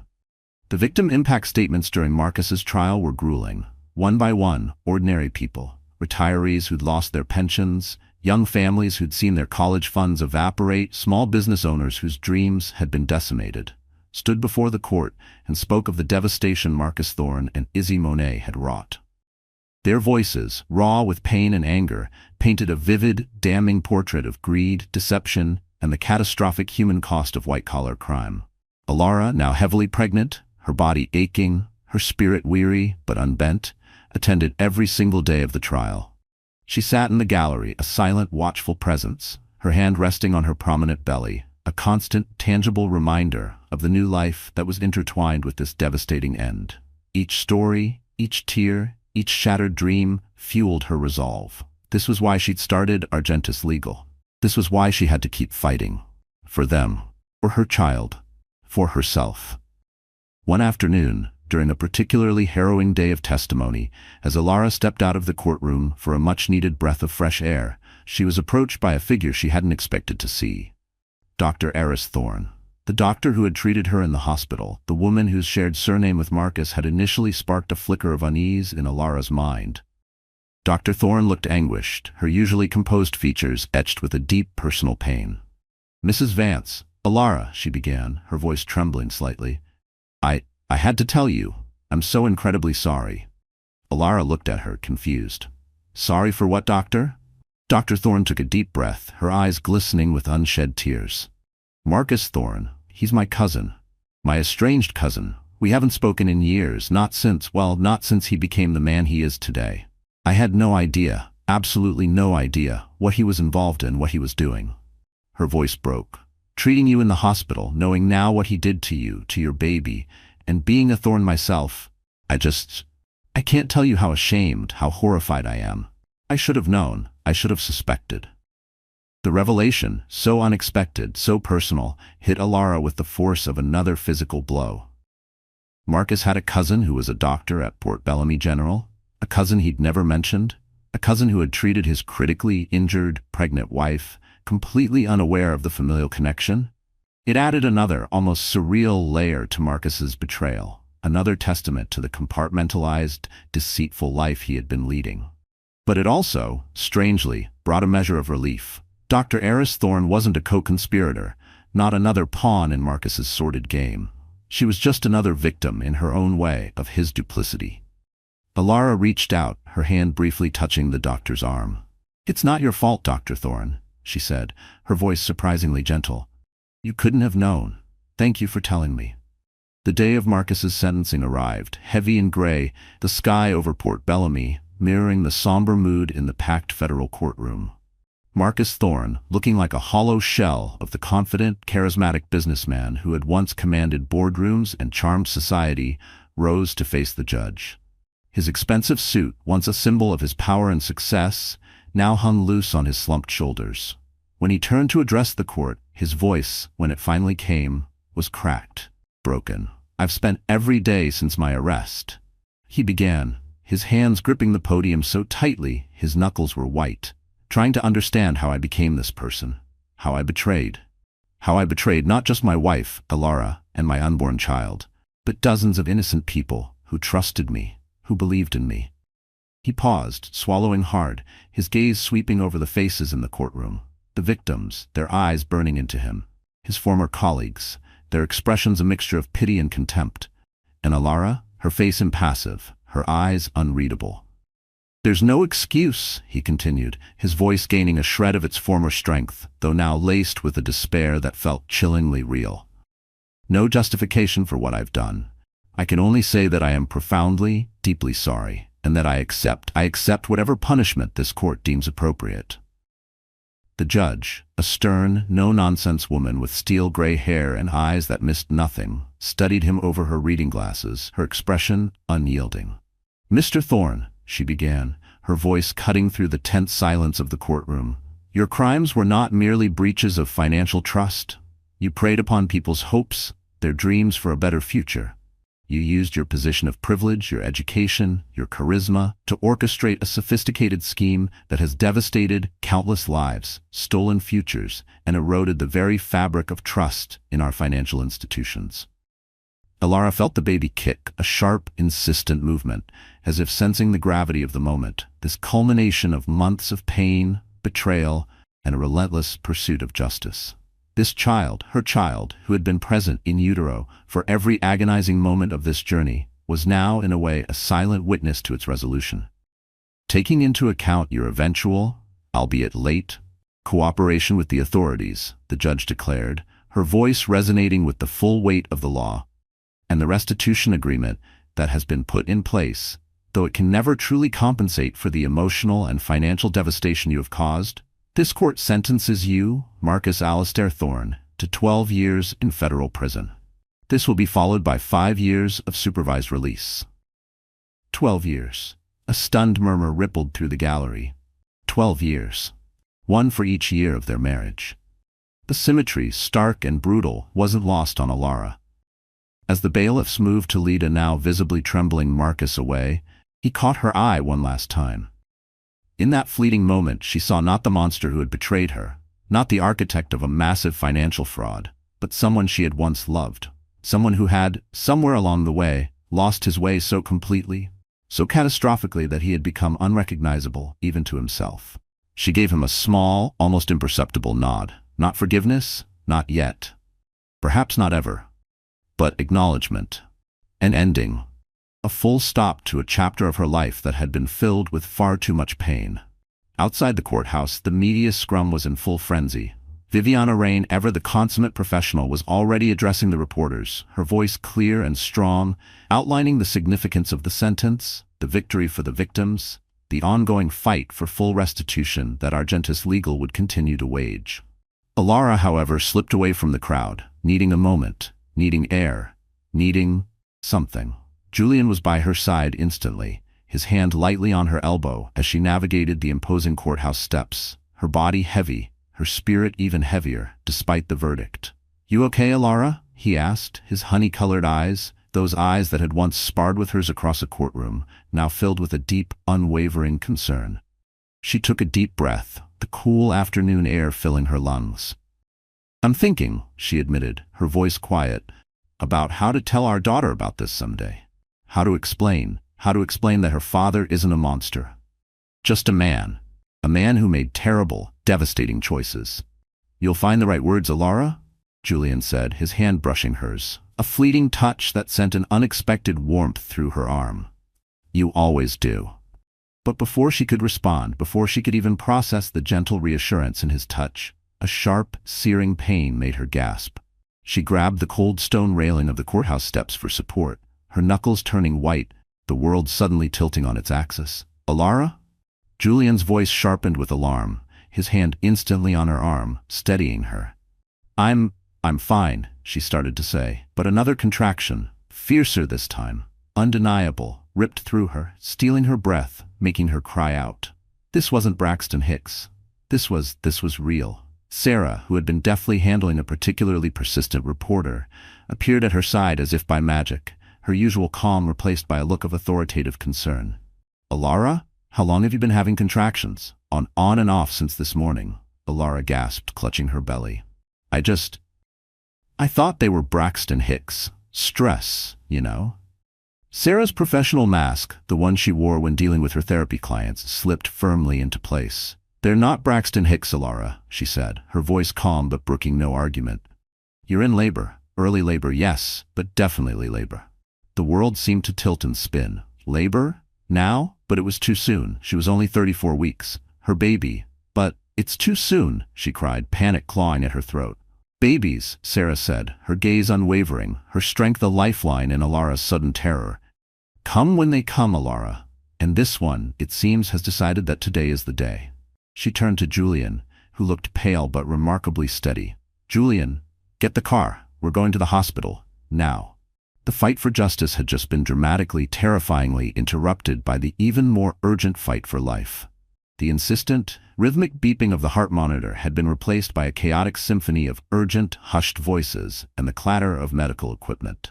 The victim impact statements during Marcus's trial were grueling. One by one, ordinary people, retirees who'd lost their pensions, young families who'd seen their college funds evaporate, small business owners whose dreams had been decimated, stood before the court and spoke of the devastation Marcus Thorne and Izzy Monet had wrought. Their voices, raw with pain and anger, painted a vivid, damning portrait of greed, deception, and the catastrophic human cost of white-collar crime. Alara, now heavily pregnant, her body aching, her spirit weary but unbent, attended every single day of the trial. She sat in the gallery, a silent, watchful presence, her hand resting on her prominent belly, a constant, tangible reminder of the new life that was intertwined with this devastating end. Each story, each tear, each shattered dream fueled her resolve. This was why she'd started Argentis Legal. This was why she had to keep fighting. For them. For her child. For herself. One afternoon, during a particularly harrowing day of testimony, as Alara stepped out of the courtroom for a much-needed breath of fresh air, she was approached by a figure she hadn't expected to see. Dr. Eris Thorne. The doctor who had treated her in the hospital, the woman whose shared surname with Marcus had initially sparked a flicker of unease in Alara's mind. Dr. Thorne looked anguished, her usually composed features etched with a deep personal pain. "Mrs. Vance, Alara," she began, her voice trembling slightly. I had to tell you. I'm so incredibly sorry." Alara looked at her, confused. "Sorry for what, doctor?" Dr. Thorne took a deep breath, her eyes glistening with unshed tears. "Marcus Thorne, he's my cousin. My estranged cousin. We haven't spoken in years, not since he became the man he is today. I had no idea, absolutely no idea, what he was involved in, what he was doing." Her voice broke. "Treating you in the hospital, knowing now what he did to you, to your baby, and being a Thorne myself, I can't tell you how ashamed, how horrified I am. I should have known, I should have suspected." The revelation, so unexpected, so personal, hit Alara with the force of another physical blow. Marcus had a cousin who was a doctor at Port Bellamy General, a cousin he'd never mentioned, a cousin who had treated his critically injured, pregnant wife, completely unaware of the familial connection. It added another, almost surreal layer to Marcus's betrayal, another testament to the compartmentalized, deceitful life he had been leading. But it also, strangely, brought a measure of relief. Dr. Eris Thorne wasn't a co-conspirator, not another pawn in Marcus's sordid game. She was just another victim in her own way of his duplicity. Alara reached out, her hand briefly touching the doctor's arm. "It's not your fault, Dr. Thorne," she said, her voice surprisingly gentle. "You couldn't have known. Thank you for telling me." The day of Marcus's sentencing arrived, heavy and gray, the sky over Port Bellamy, mirroring the somber mood in the packed federal courtroom. Marcus Thorne, looking like a hollow shell of the confident, charismatic businessman who had once commanded boardrooms and charmed society, rose to face the judge. His expensive suit, once a symbol of his power and success, now hung loose on his slumped shoulders. When he turned to address the court, his voice, when it finally came, was cracked, broken. "I've spent every day since my arrest," he began, his hands gripping the podium so tightly his knuckles were white, "trying to understand how I became this person, how I betrayed not just my wife, Alara, and my unborn child, but dozens of innocent people who trusted me, who believed in me." He paused, swallowing hard, his gaze sweeping over the faces in the courtroom, the victims, their eyes burning into him, his former colleagues, their expressions a mixture of pity and contempt, and Alara, her face impassive, her eyes unreadable. "There's no excuse," he continued, his voice gaining a shred of its former strength, though now laced with a despair that felt chillingly real. "No justification for what I've done. I can only say that I am profoundly, deeply sorry, and that I accept whatever punishment this court deems appropriate." The judge, a stern, no-nonsense woman with steel-gray hair and eyes that missed nothing, studied him over her reading glasses, her expression unyielding. "Mr. Thorne," she began, her voice cutting through the tense silence of the courtroom, "your crimes were not merely breaches of financial trust. You preyed upon people's hopes, their dreams for a better future. You used your position of privilege, your education, your charisma, to orchestrate a sophisticated scheme that has devastated countless lives, stolen futures, and eroded the very fabric of trust in our financial institutions." Alara felt the baby kick, a sharp, insistent movement, as if sensing the gravity of the moment, this culmination of months of pain, betrayal, and a relentless pursuit of justice. This child, her child, who had been present in utero for every agonizing moment of this journey, was now, in a way, a silent witness to its resolution. "Taking into account your eventual, albeit late, cooperation with the authorities," the judge declared, her voice resonating with the full weight of the law, "and the restitution agreement that has been put in place, though it can never truly compensate for the emotional and financial devastation you have caused, this court sentences you, Marcus Alistair Thorne, to 12 years in federal prison. This will be followed by 5 years of supervised release." 12 years. A stunned murmur rippled through the gallery. 12 years. One for each year of their marriage. The symmetry, stark and brutal, wasn't lost on Alara. As the bailiffs moved to lead a now visibly trembling Marcus away, he caught her eye one last time. In that fleeting moment, she saw not the monster who had betrayed her, not the architect of a massive financial fraud, but someone she had once loved, someone who had, somewhere along the way, lost his way so completely, so catastrophically that he had become unrecognizable even to himself. She gave him a small, almost imperceptible nod. Not forgiveness, not yet. Perhaps not ever. But acknowledgement. An ending. A full stop to a chapter of her life that had been filled with far too much pain. Outside the courthouse, the media scrum was in full frenzy. Viviana Rain, ever the consummate professional, was already addressing the reporters, her voice clear and strong, outlining the significance of the sentence, the victory for the victims, the ongoing fight for full restitution that Argentus Legal would continue to wage. Alara, however, slipped away from the crowd, needing a moment, needing air, needing something. Julian was by her side instantly, his hand lightly on her elbow as she navigated the imposing courthouse steps, her body heavy, her spirit even heavier, despite the verdict. "You okay, Alara?" he asked, his honey-colored eyes, those eyes that had once sparred with hers across a courtroom, now filled with a deep, unwavering concern. She took a deep breath, the cool afternoon air filling her lungs. "I'm thinking," she admitted, her voice quiet, "about how to tell our daughter about this someday. How to explain that her father isn't a monster. Just a man who made terrible, devastating choices." "You'll find the right words, Alara," Julian said, his hand brushing hers, a fleeting touch that sent an unexpected warmth through her arm. "You always do." But before she could respond, before she could even process the gentle reassurance in his touch, a sharp, searing pain made her gasp. She grabbed the cold stone railing of the courthouse steps for support, her knuckles turning white, the world suddenly tilting on its axis. "Alara?" Julian's voice sharpened with alarm, his hand instantly on her arm, steadying her. I'm fine," she started to say, but another contraction, fiercer this time, undeniable, ripped through her, stealing her breath, making her cry out. This wasn't Braxton Hicks. This was real. Sarah, who had been deftly handling a particularly persistent reporter, appeared at her side as if by magic, her usual calm replaced by a look of authoritative concern. "Alara, how long have you been having contractions?" On and off since this morning," Alara gasped, clutching her belly. I thought they were Braxton Hicks. Stress, you know." Sarah's professional mask, the one she wore when dealing with her therapy clients, slipped firmly into place. "They're not Braxton Hicks, Alara," she said, her voice calm but brooking no argument. "You're in labor. Early labor, yes, but definitely labor." The world seemed to tilt and spin. Labor? Now? But it was too soon. She was only 34 weeks. Her baby. But it's too soon, she cried, panic clawing at her throat. "Babies," Sarah said, her gaze unwavering, her strength a lifeline in Alara's sudden terror. "Come when they come, Alara. And this one, it seems, has decided that today is the day." She turned to Julian, who looked pale but remarkably steady. "Julian, get the car. We're going to the hospital. Now." The fight for justice had just been dramatically, terrifyingly interrupted by the even more urgent fight for life. The insistent, rhythmic beeping of the heart monitor had been replaced by a chaotic symphony of urgent, hushed voices and the clatter of medical equipment.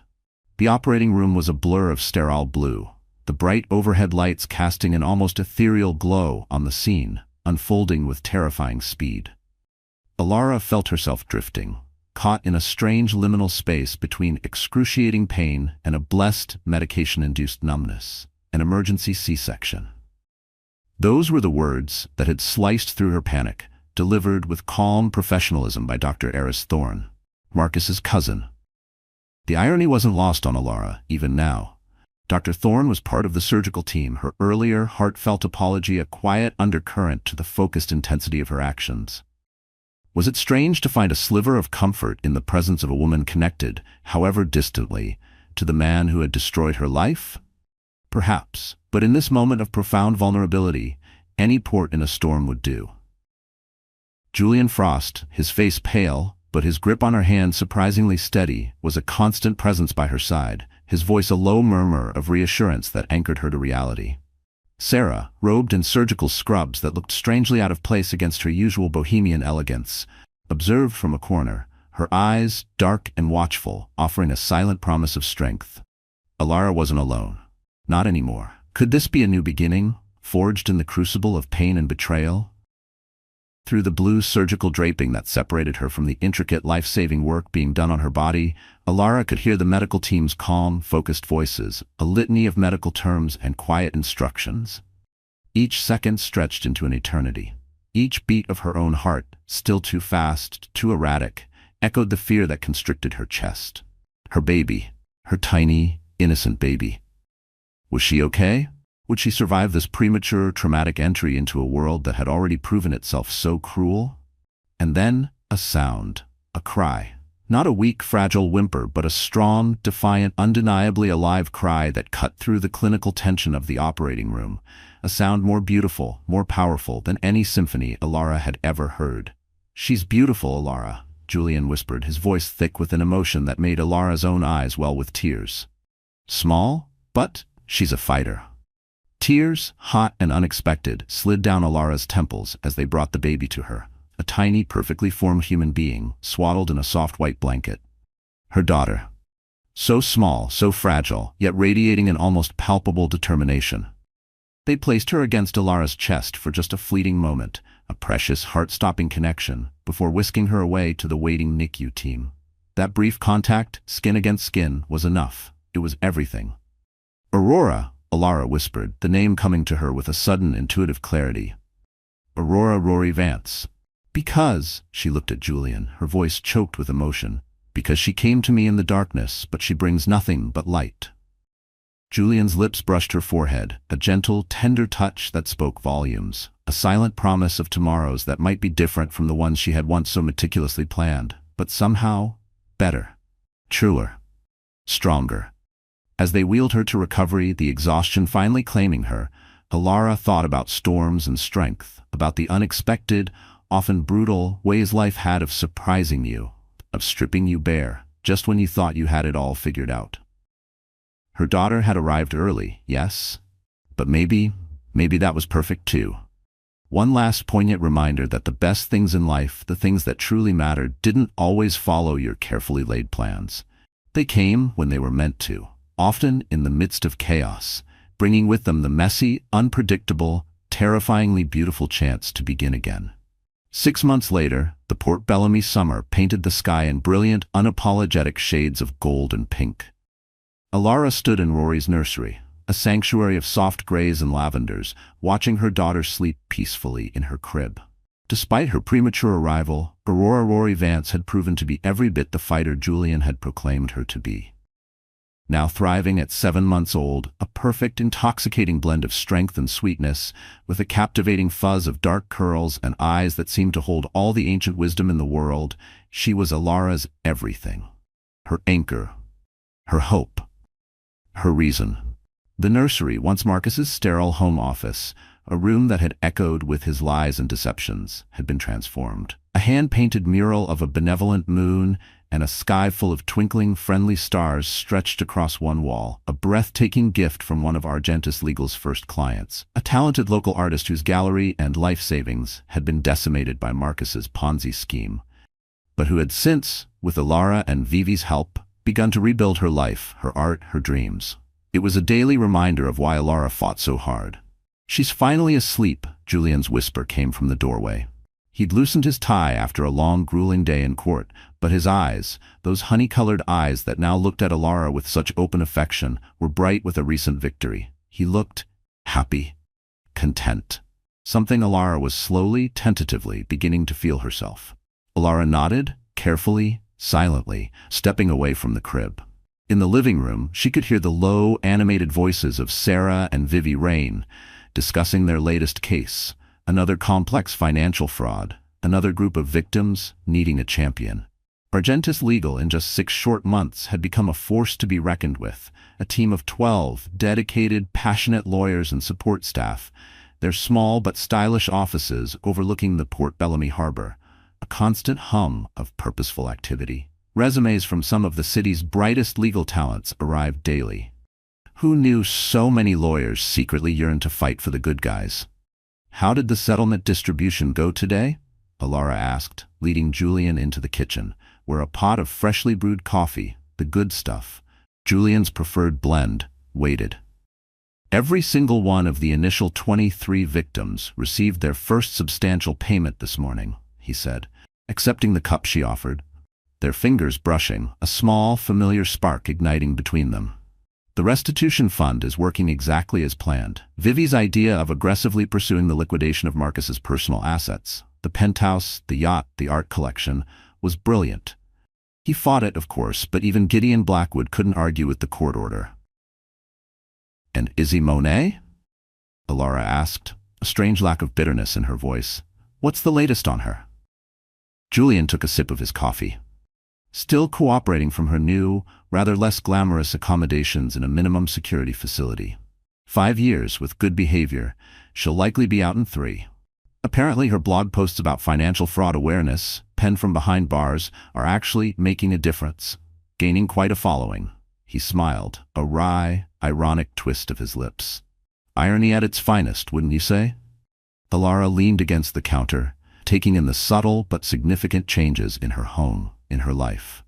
The operating room was a blur of sterile blue, the bright overhead lights casting an almost ethereal glow on the scene, unfolding with terrifying speed. Alara felt herself drifting, caught in a strange liminal space between excruciating pain and a blessed, medication-induced numbness, an emergency C-section. Those were the words that had sliced through her panic, delivered with calm professionalism by Dr. Eris Thorne, Marcus's cousin. The irony wasn't lost on Alara, even now. Dr. Thorne was part of the surgical team, her earlier, heartfelt apology a quiet undercurrent to the focused intensity of her actions. Was it strange to find a sliver of comfort in the presence of a woman connected, however distantly, to the man who had destroyed her life? Perhaps, but in this moment of profound vulnerability, any port in a storm would do. Julian Frost, his face pale, but his grip on her hand surprisingly steady, was a constant presence by her side, his voice a low murmur of reassurance that anchored her to reality. Sarah, robed in surgical scrubs that looked strangely out of place against her usual bohemian elegance, observed from a corner, her eyes dark and watchful, offering a silent promise of strength. Alara wasn't alone. Not anymore. Could this be a new beginning, forged in the crucible of pain and betrayal? Through the blue surgical draping that separated her from the intricate life-saving work being done on her body, Alara could hear the medical team's calm, focused voices, a litany of medical terms and quiet instructions. Each second stretched into an eternity. Each beat of her own heart, still too fast, too erratic, echoed the fear that constricted her chest. Her baby, her tiny, innocent baby. Was she okay? Would she survive this premature, traumatic entry into a world that had already proven itself so cruel? And then, a sound, a cry. Not a weak, fragile whimper, but a strong, defiant, undeniably alive cry that cut through the clinical tension of the operating room, a sound more beautiful, more powerful than any symphony Alara had ever heard. "She's beautiful, Alara," Julian whispered, his voice thick with an emotion that made Alara's own eyes well with tears. "Small, but she's a fighter." Tears, hot and unexpected, slid down Alara's temples as they brought the baby to her, a tiny, perfectly formed human being, swaddled in a soft white blanket. Her daughter. So small, so fragile, yet radiating an almost palpable determination. They placed her against Alara's chest for just a fleeting moment, a precious, heart-stopping connection, before whisking her away to the waiting NICU team. That brief contact, skin against skin, was enough. It was everything. Aurora, Alara whispered, the name coming to her with a sudden, intuitive clarity. Aurora Rory Vance. Because, she looked at Julian, her voice choked with emotion, because she came to me in the darkness, but she brings nothing but light. Julian's lips brushed her forehead, a gentle, tender touch that spoke volumes, a silent promise of tomorrows that might be different from the ones she had once so meticulously planned, but somehow better, truer, stronger. As they wheeled her to recovery, the exhaustion finally claiming her, Alara thought about storms and strength, about the unexpected, often brutal ways life had of surprising you, of stripping you bare, just when you thought you had it all figured out. Her daughter had arrived early, yes, but maybe that was perfect too. One last poignant reminder that the best things in life, the things that truly mattered, didn't always follow your carefully laid plans. They came when they were meant to, often in the midst of chaos, bringing with them the messy, unpredictable, terrifyingly beautiful chance to begin again. 6 months later, the Port Bellamy summer painted the sky in brilliant, unapologetic shades of gold and pink. Alara stood in Rory's nursery, a sanctuary of soft grays and lavenders, watching her daughter sleep peacefully in her crib. Despite her premature arrival, Aurora Rory Vance had proven to be every bit the fighter Julian had proclaimed her to be. Now thriving at 7 months old, a perfect, intoxicating blend of strength and sweetness, with a captivating fuzz of dark curls and eyes that seemed to hold all the ancient wisdom in the world, she was Alara's everything. Her anchor, her hope, her reason. The nursery, once Marcus's sterile home office, a room that had echoed with his lies and deceptions, had been transformed. A hand-painted mural of a benevolent moon and a sky full of twinkling, friendly stars stretched across one wall, a breathtaking gift from one of Argentus Legal's first clients, a talented local artist whose gallery and life savings had been decimated by Marcus's Ponzi scheme, but who had since, with Alara and Vivi's help, begun to rebuild her life, her art, her dreams. It was a daily reminder of why Alara fought so hard. "She's finally asleep," Julian's whisper came from the doorway. He'd loosened his tie after a long, grueling day in court, but his eyes, those honey-colored eyes that now looked at Alara with such open affection, were bright with a recent victory. He looked happy, content. Something Alara was slowly, tentatively beginning to feel herself. Alara nodded, carefully, silently, stepping away from the crib. In the living room, she could hear the low, animated voices of Sarah and Vivi Rain, discussing their latest case, another complex financial fraud, another group of victims needing a champion. Argentus Legal, in just 6 short months, had become a force to be reckoned with, a team of 12 dedicated, passionate lawyers and support staff, their small but stylish offices overlooking the Port Bellamy harbor, a constant hum of purposeful activity. Resumes from some of the city's brightest legal talents arrived daily. Who knew so many lawyers secretly yearned to fight for the good guys? "How did the settlement distribution go today?" Alara asked, leading Julian into the kitchen, where a pot of freshly brewed coffee, the good stuff, Julian's preferred blend, waited. Every single one of the initial 23 victims received their first substantial payment this morning, he said, accepting the cup she offered, their fingers brushing, a small, familiar spark igniting between them. "The restitution fund is working exactly as planned." Vivi's idea of aggressively pursuing the liquidation of Marcus's personal assets, the penthouse, the yacht, the art collection, was brilliant. He fought it, of course, but even Gideon Blackwood couldn't argue with the court order. "And Izzy Monet?" Alara asked, a strange lack of bitterness in her voice. "What's the latest on her?" Julian took a sip of his coffee. Still cooperating from her new, rather less glamorous accommodations in a minimum security facility. 5 years with good behavior. She'll likely be out in 3. Apparently her blog posts about financial fraud awareness, penned from behind bars, are actually making a difference, gaining quite a following. He smiled, a wry, ironic twist of his lips. Irony at its finest, wouldn't you say? Alara leaned against the counter, taking in the subtle but significant changes in her home, in her life.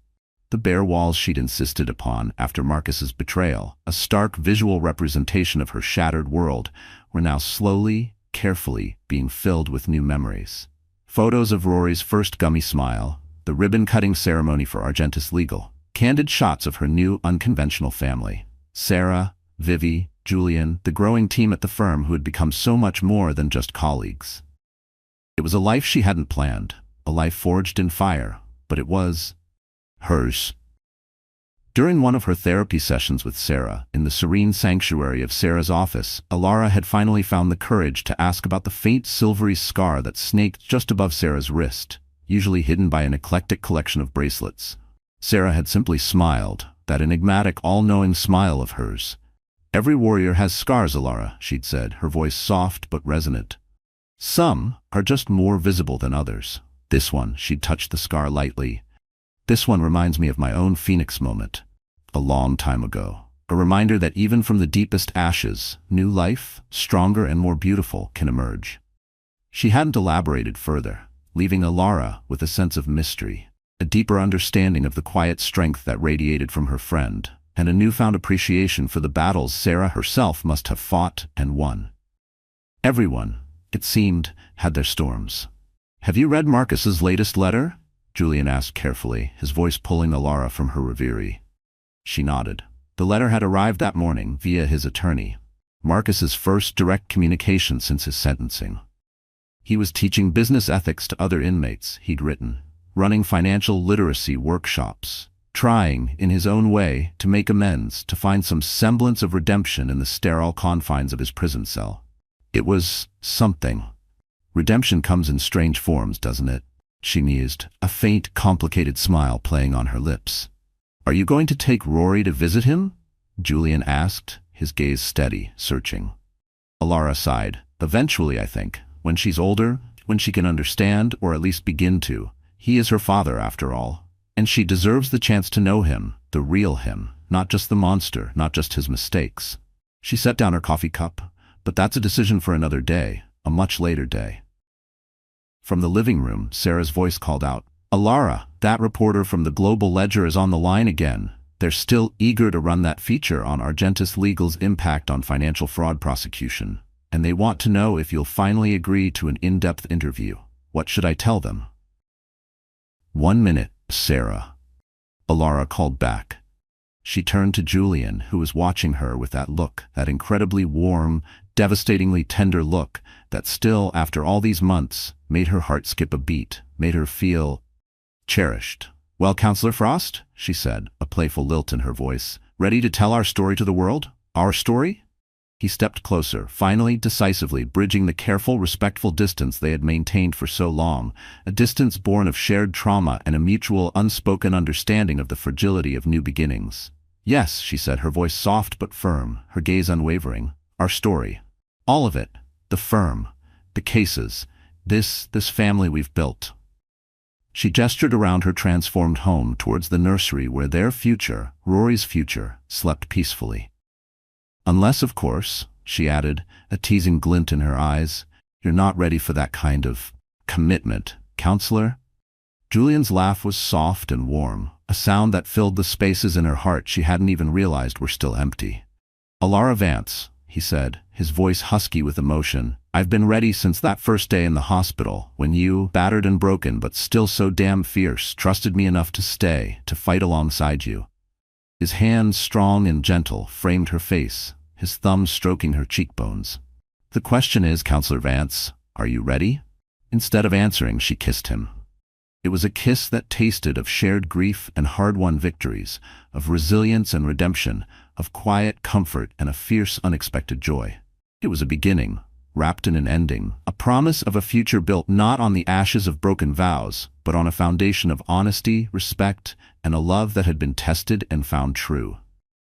The bare walls she'd insisted upon after Marcus's betrayal, a stark visual representation of her shattered world, were now slowly, carefully being filled with new memories. Photos of Rory's first gummy smile, the ribbon-cutting ceremony for Argentis Legal, candid shots of her new unconventional family. Sarah, Vivi, Julian, the growing team at the firm who had become so much more than just colleagues. It was a life she hadn't planned, a life forged in fire, but it was hers. During one of her therapy sessions with Sarah, in the serene sanctuary of Sarah's office, Alara had finally found the courage to ask about the faint silvery scar that snaked just above Sarah's wrist, usually hidden by an eclectic collection of bracelets. Sarah had simply smiled, that enigmatic, all-knowing smile of hers. "Every warrior has scars, Alara," she'd said, her voice soft but resonant. "Some are just more visible than others. This one," she'd touched the scar lightly. "This one reminds me of my own Phoenix moment, a long time ago. A reminder that even from the deepest ashes, new life, stronger and more beautiful, can emerge." She hadn't elaborated further, leaving Alara with a sense of mystery, a deeper understanding of the quiet strength that radiated from her friend, and a newfound appreciation for the battles Sarah herself must have fought and won. Everyone, it seemed, had their storms. "Have you read Marcus's latest letter?" Julian asked carefully, his voice pulling Alara from her reverie. She nodded. The letter had arrived that morning via his attorney, Marcus's first direct communication since his sentencing. He was teaching business ethics to other inmates, he'd written, running financial literacy workshops, trying, in his own way, to make amends, to find some semblance of redemption in the sterile confines of his prison cell. It was something. Redemption comes in strange forms, doesn't it? She mused, a faint, complicated smile playing on her lips. "Are you going to take Rory to visit him?" Julian asked, his gaze steady, searching. Alara sighed. "Eventually, I think. When she's older, when she can understand, or at least begin to. He is her father, after all. And she deserves the chance to know him, the real him, not just the monster, not just his mistakes." She set down her coffee cup. "But that's a decision for another day, a much later day." From the living room, Sarah's voice called out, "Alara, that reporter from the Global Ledger is on the line again. They're still eager to run that feature on Argentis Legal's impact on financial fraud prosecution. And they want to know if you'll finally agree to an in-depth interview. What should I tell them?" "1 minute, Sarah," Alara called back. She turned to Julian, who was watching her with that look, that incredibly warm, devastatingly tender look that still, after all these months, made her heart skip a beat, made her feel cherished. "Well, Counselor Frost," she said, a playful lilt in her voice, "ready to tell our story to the world? Our story?" He stepped closer, finally, decisively, bridging the careful, respectful distance they had maintained for so long, a distance born of shared trauma and a mutual, unspoken understanding of the fragility of new beginnings. "Yes," she said, her voice soft but firm, her gaze unwavering. "Our story. All of it. The firm. The cases. This family we've built." She gestured around her transformed home towards the nursery where their future, Rory's future, slept peacefully. "Unless, of course," she added, a teasing glint in her eyes, "you're not ready for that kind of commitment, Counselor." Julian's laugh was soft and warm, a sound that filled the spaces in her heart she hadn't even realized were still empty. "Alara Vance," he said, his voice husky with emotion, "I've been ready since that first day in the hospital, when you, battered and broken but still so damn fierce, trusted me enough to stay, to fight alongside you." His hands, strong and gentle, framed her face, his thumbs stroking her cheekbones. "The question is, Counselor Vance, are you ready?" Instead of answering, she kissed him. It was a kiss that tasted of shared grief and hard-won victories, of resilience and redemption, of quiet comfort and a fierce, unexpected joy. It was a beginning, wrapped in an ending, a promise of a future built not on the ashes of broken vows, but on a foundation of honesty, respect, and a love that had been tested and found true.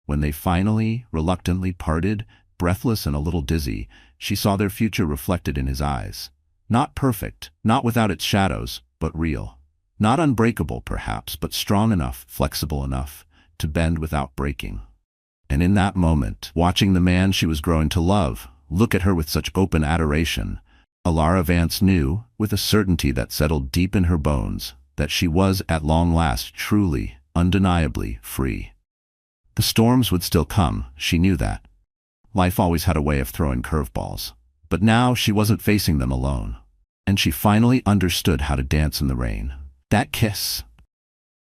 When they finally, reluctantly parted, breathless and a little dizzy, she saw their future reflected in his eyes. Not perfect, not without its shadows, but real. Not unbreakable, perhaps, but strong enough, flexible enough, to bend without breaking. And in that moment, watching the man she was growing to love look at her with such open adoration, Alara Vance knew, with a certainty that settled deep in her bones, that she was at long last truly, undeniably free. The storms would still come, she knew that. Life always had a way of throwing curveballs. But now she wasn't facing them alone. And she finally understood how to dance in the rain. That kiss.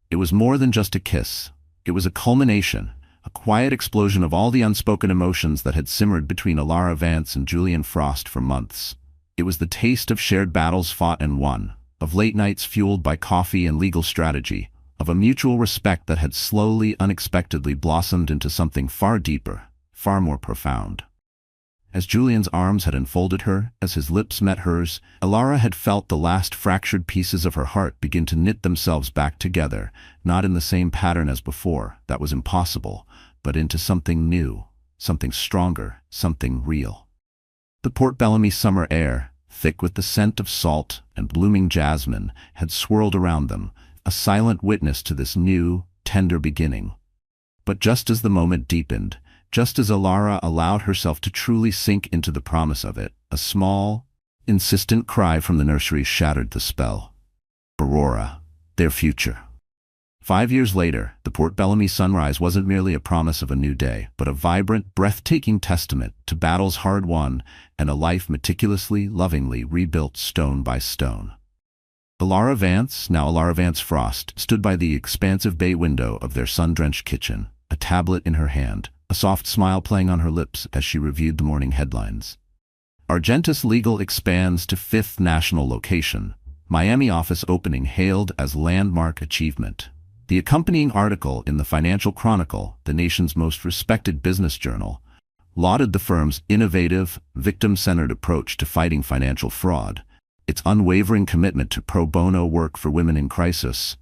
It was more than just a kiss. It was a culmination, a quiet explosion of all the unspoken emotions that had simmered between Alara Vance and Julian Frost for months. It was the taste of shared battles fought and won, of late nights fueled by coffee and legal strategy, of a mutual respect that had slowly, unexpectedly blossomed into something far deeper, far more profound. As Julian's arms had enfolded her, as his lips met hers, Alara had felt the last fractured pieces of her heart begin to knit themselves back together, not in the same pattern as before, that was impossible, but into something new, something stronger, something real. The Port Bellamy summer air, thick with the scent of salt and blooming jasmine, had swirled around them, a silent witness to this new, tender beginning. But just as the moment deepened, just as Alara allowed herself to truly sink into the promise of it, a small, insistent cry from the nursery shattered the spell. Aurora, their future. 5 years later, the Port Bellamy sunrise wasn't merely a promise of a new day, but a vibrant, breathtaking testament to battles hard won and a life meticulously, lovingly rebuilt stone by stone. Alara Vance, now Alara Vance Frost, stood by the expansive bay window of their sun-drenched kitchen, a tablet in her hand, a soft smile playing on her lips as she reviewed the morning headlines. Argentus Legal expands to 5th national location. Miami office opening hailed as landmark achievement. The accompanying article in the Financial Chronicle, the nation's most respected business journal, lauded the firm's innovative, victim-centered approach to fighting financial fraud, its unwavering commitment to pro bono work for women in crisis,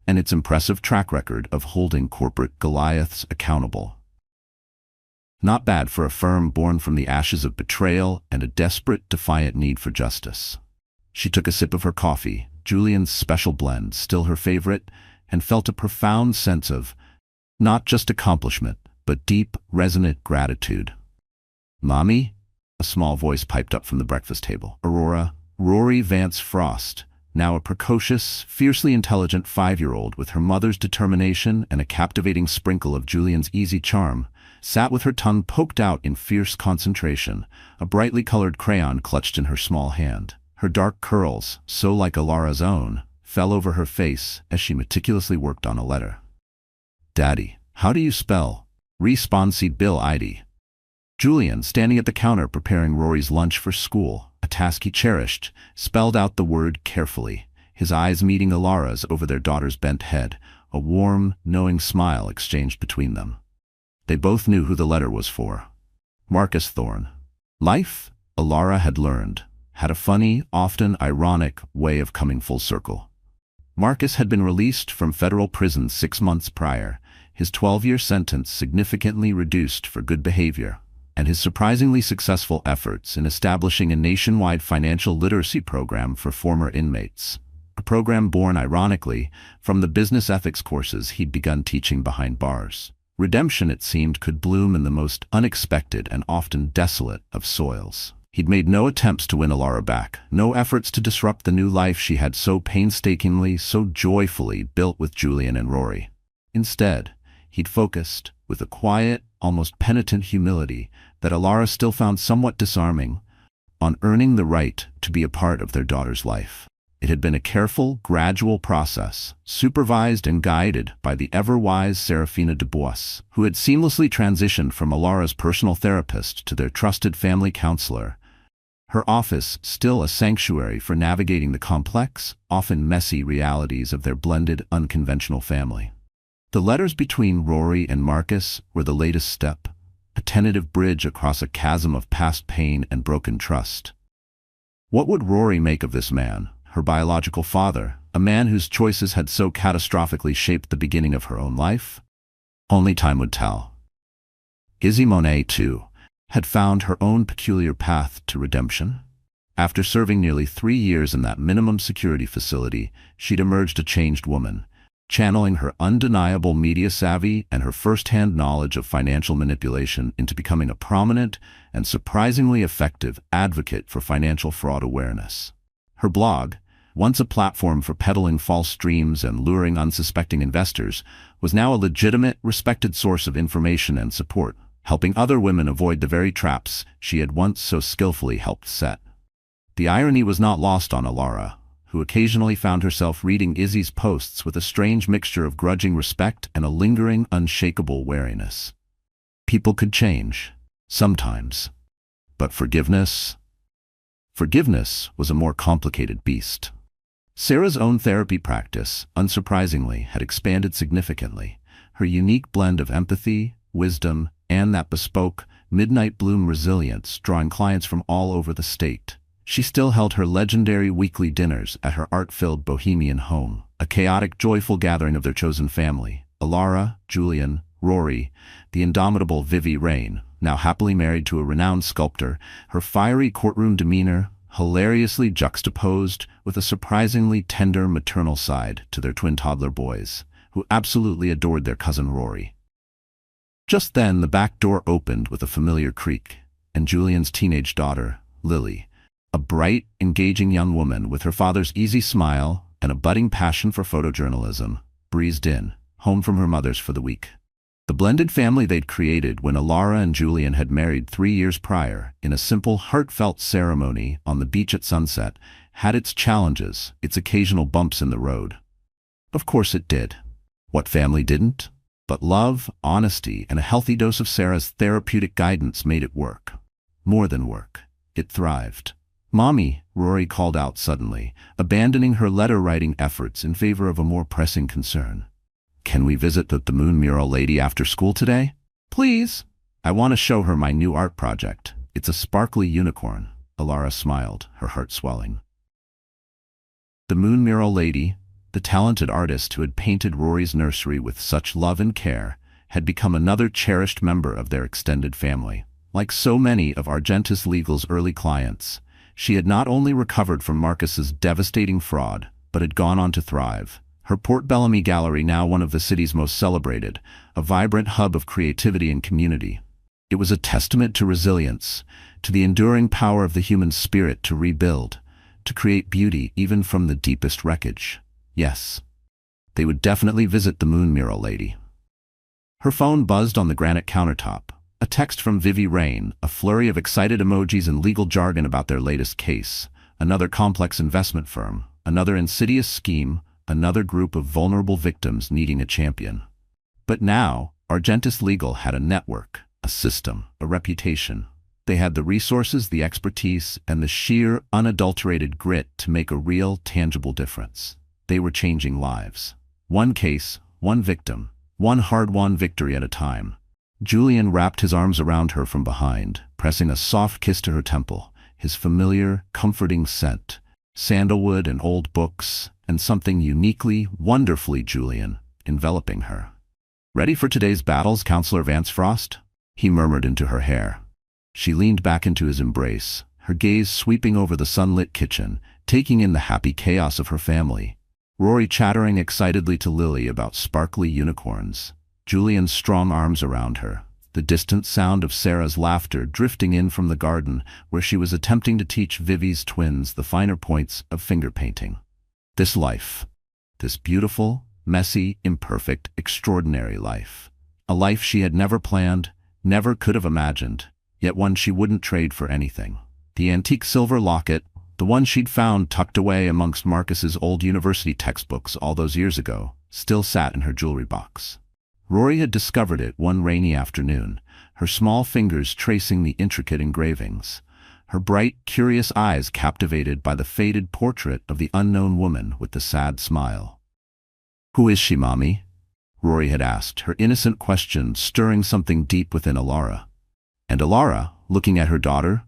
and its impressive track record of holding corporate Goliaths accountable. Not bad for a firm born from the ashes of betrayal and a desperate, defiant need for justice. She took a sip of her coffee, Julian's special blend, still her favorite, and felt a profound sense of, not just accomplishment, but deep, resonant gratitude. "Mommy?" a small voice piped up from the breakfast table. Rory Vance Frost, now a precocious, fiercely intelligent 5-year-old with her mother's determination and a captivating sprinkle of Julian's easy charm, sat with her tongue poked out in fierce concentration, a brightly colored crayon clutched in her small hand. Her dark curls, so like Alara's own, fell over her face as she meticulously worked on a letter. "Daddy, how do you spell responsibility ID?" Julian, standing at the counter preparing Rory's lunch for school, a task he cherished, spelled out the word carefully, his eyes meeting Alara's over their daughter's bent head, a warm, knowing smile exchanged between them. They both knew who the letter was for. Marcus Thorne. Life, Alara had learned, had a funny, often ironic way of coming full circle. Marcus had been released from federal prison 6 months prior, his 12-year sentence significantly reduced for good behavior, and his surprisingly successful efforts in establishing a nationwide financial literacy program for former inmates, a program born, ironically, from the business ethics courses he'd begun teaching behind bars. Redemption, it seemed, could bloom in the most unexpected and often desolate of soils. He'd made no attempts to win Alara back, no efforts to disrupt the new life she had so painstakingly, so joyfully built with Julian and Rory. Instead, he'd focused, with a quiet, almost penitent humility that Alara still found somewhat disarming, on earning the right to be a part of their daughter's life. It had been a careful, gradual process, supervised and guided by the ever-wise Serafina Dubois, who had seamlessly transitioned from Alara's personal therapist to their trusted family counselor, her office still a sanctuary for navigating the complex, often messy realities of their blended, unconventional family. The letters between Rory and Marcus were the latest step, a tentative bridge across a chasm of past pain and broken trust. What would Rory make of this man, her biological father, a man whose choices had so catastrophically shaped the beginning of her own life? Only time would tell. Izzy Monet, too, had found her own peculiar path to redemption. After serving nearly 3 years in that minimum security facility, she'd emerged a changed woman, channeling her undeniable media savvy and her first-hand knowledge of financial manipulation into becoming a prominent and surprisingly effective advocate for financial fraud awareness. Her blog, once a platform for peddling false dreams and luring unsuspecting investors, was now a legitimate, respected source of information and support, helping other women avoid the very traps she had once so skillfully helped set. The irony was not lost on Alara, who occasionally found herself reading Izzy's posts with a strange mixture of grudging respect and a lingering, unshakable wariness. People could change, sometimes. But forgiveness? Forgiveness was a more complicated beast. Sarah's own therapy practice, unsurprisingly, had expanded significantly. Her unique blend of empathy, wisdom, and that bespoke, midnight bloom resilience drawing clients from all over the state. She still held her legendary weekly dinners at her art-filled bohemian home, a chaotic, joyful gathering of their chosen family: Alara, Julian, Rory, the indomitable Vivi Rain, now happily married to a renowned sculptor, her fiery courtroom demeanor hilariously juxtaposed with a surprisingly tender maternal side to their twin toddler boys, who absolutely adored their cousin Rory. Just then, the back door opened with a familiar creak, and Julian's teenage daughter, Lily, a bright, engaging young woman with her father's easy smile and a budding passion for photojournalism, breezed in, home from her mother's for the week. The blended family they'd created when Alara and Julian had married 3 years prior, in a simple, heartfelt ceremony on the beach at sunset, had its challenges, its occasional bumps in the road. Of course it did. What family didn't? But love, honesty, and a healthy dose of Sarah's therapeutic guidance made it work. More than work. It thrived. "Mommy," Rory called out suddenly, abandoning her letter-writing efforts in favor of a more pressing concern. "Can we visit the moon mural lady after school today? Please. I want to show her my new art project. It's a sparkly unicorn." Alara smiled, her heart swelling. The moon mural lady, the talented artist who had painted Rory's nursery with such love and care, had become another cherished member of their extended family. Like so many of Argentis Legal's early clients, she had not only recovered from Marcus's devastating fraud, but had gone on to thrive. Her Port Bellamy gallery, now one of the city's most celebrated, a vibrant hub of creativity and community. It was a testament to resilience, to the enduring power of the human spirit to rebuild, to create beauty even from the deepest wreckage. Yes, they would definitely visit the moon mural lady. Her phone buzzed on the granite countertop. A text from Vivi Rain, a flurry of excited emojis and legal jargon about their latest case, another complex investment firm, another insidious scheme, another group of vulnerable victims needing a champion. But now, Argentis Legal had a network, a system, a reputation. They had the resources, the expertise, and the sheer, unadulterated grit to make a real, tangible difference. They were changing lives. One case, one victim, one hard-won victory at a time. Julian wrapped his arms around her from behind, pressing a soft kiss to her temple, his familiar, comforting scent, sandalwood and old books, and something uniquely, wonderfully Julian, enveloping her. "Ready for today's battles, Counselor Vance Frost?" he murmured into her hair. She leaned back into his embrace, her gaze sweeping over the sunlit kitchen, taking in the happy chaos of her family. Rory chattering excitedly to Lily about sparkly unicorns. Julian's strong arms around her, the distant sound of Sarah's laughter drifting in from the garden where she was attempting to teach Vivi's twins the finer points of finger painting. This life. This beautiful, messy, imperfect, extraordinary life. A life she had never planned, never could have imagined, yet one she wouldn't trade for anything. The antique silver locket, the one she'd found tucked away amongst Marcus's old university textbooks all those years ago, still sat in her jewelry box. Rory had discovered it one rainy afternoon, her small fingers tracing the intricate engravings, her bright, curious eyes captivated by the faded portrait of the unknown woman with the sad smile. "Who is she, Mommy?" Rory had asked, her innocent question stirring something deep within Alara. And Alara, looking at her daughter,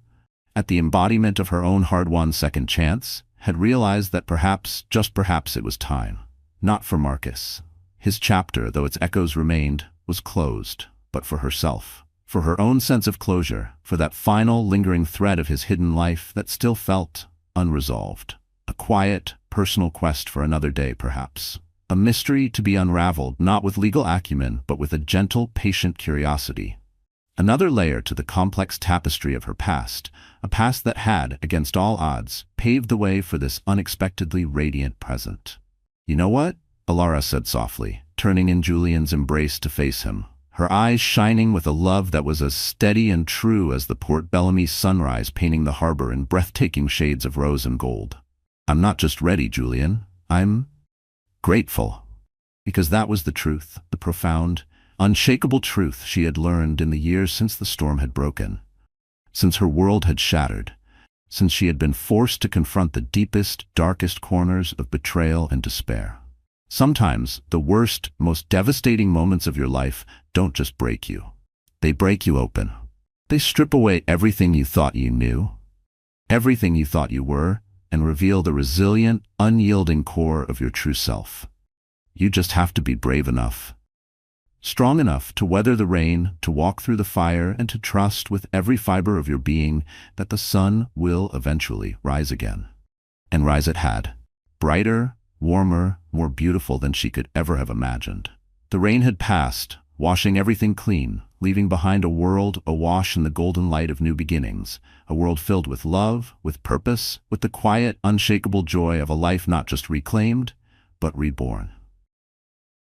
at the embodiment of her own hard-won second chance, had realized that perhaps, just perhaps, it was time. Not for Marcus. His chapter, though its echoes remained, was closed, but for herself, for her own sense of closure, for that final, lingering thread of his hidden life that still felt unresolved. A quiet, personal quest for another day, perhaps. A mystery to be unraveled not with legal acumen, but with a gentle, patient curiosity. Another layer to the complex tapestry of her past, a past that had, against all odds, paved the way for this unexpectedly radiant present. "You know what?" Alara said softly, turning in Julian's embrace to face him, her eyes shining with a love that was as steady and true as the Port Bellamy sunrise painting the harbor in breathtaking shades of rose and gold. "I'm not just ready, Julian. I'm grateful." Because that was the truth, the profound, unshakable truth she had learned in the years since the storm had broken, since her world had shattered, since she had been forced to confront the deepest, darkest corners of betrayal and despair. Sometimes, the worst, most devastating moments of your life don't just break you. They break you open. They strip away everything you thought you knew, everything you thought you were, and reveal the resilient, unyielding core of your true self. You just have to be brave enough, strong enough to weather the rain, to walk through the fire, and to trust with every fiber of your being that the sun will eventually rise again. And rise it had, brighter, warmer, more beautiful than she could ever have imagined. The rain had passed, washing everything clean, leaving behind a world awash in the golden light of new beginnings, a world filled with love, with purpose, with the quiet, unshakable joy of a life not just reclaimed, but reborn.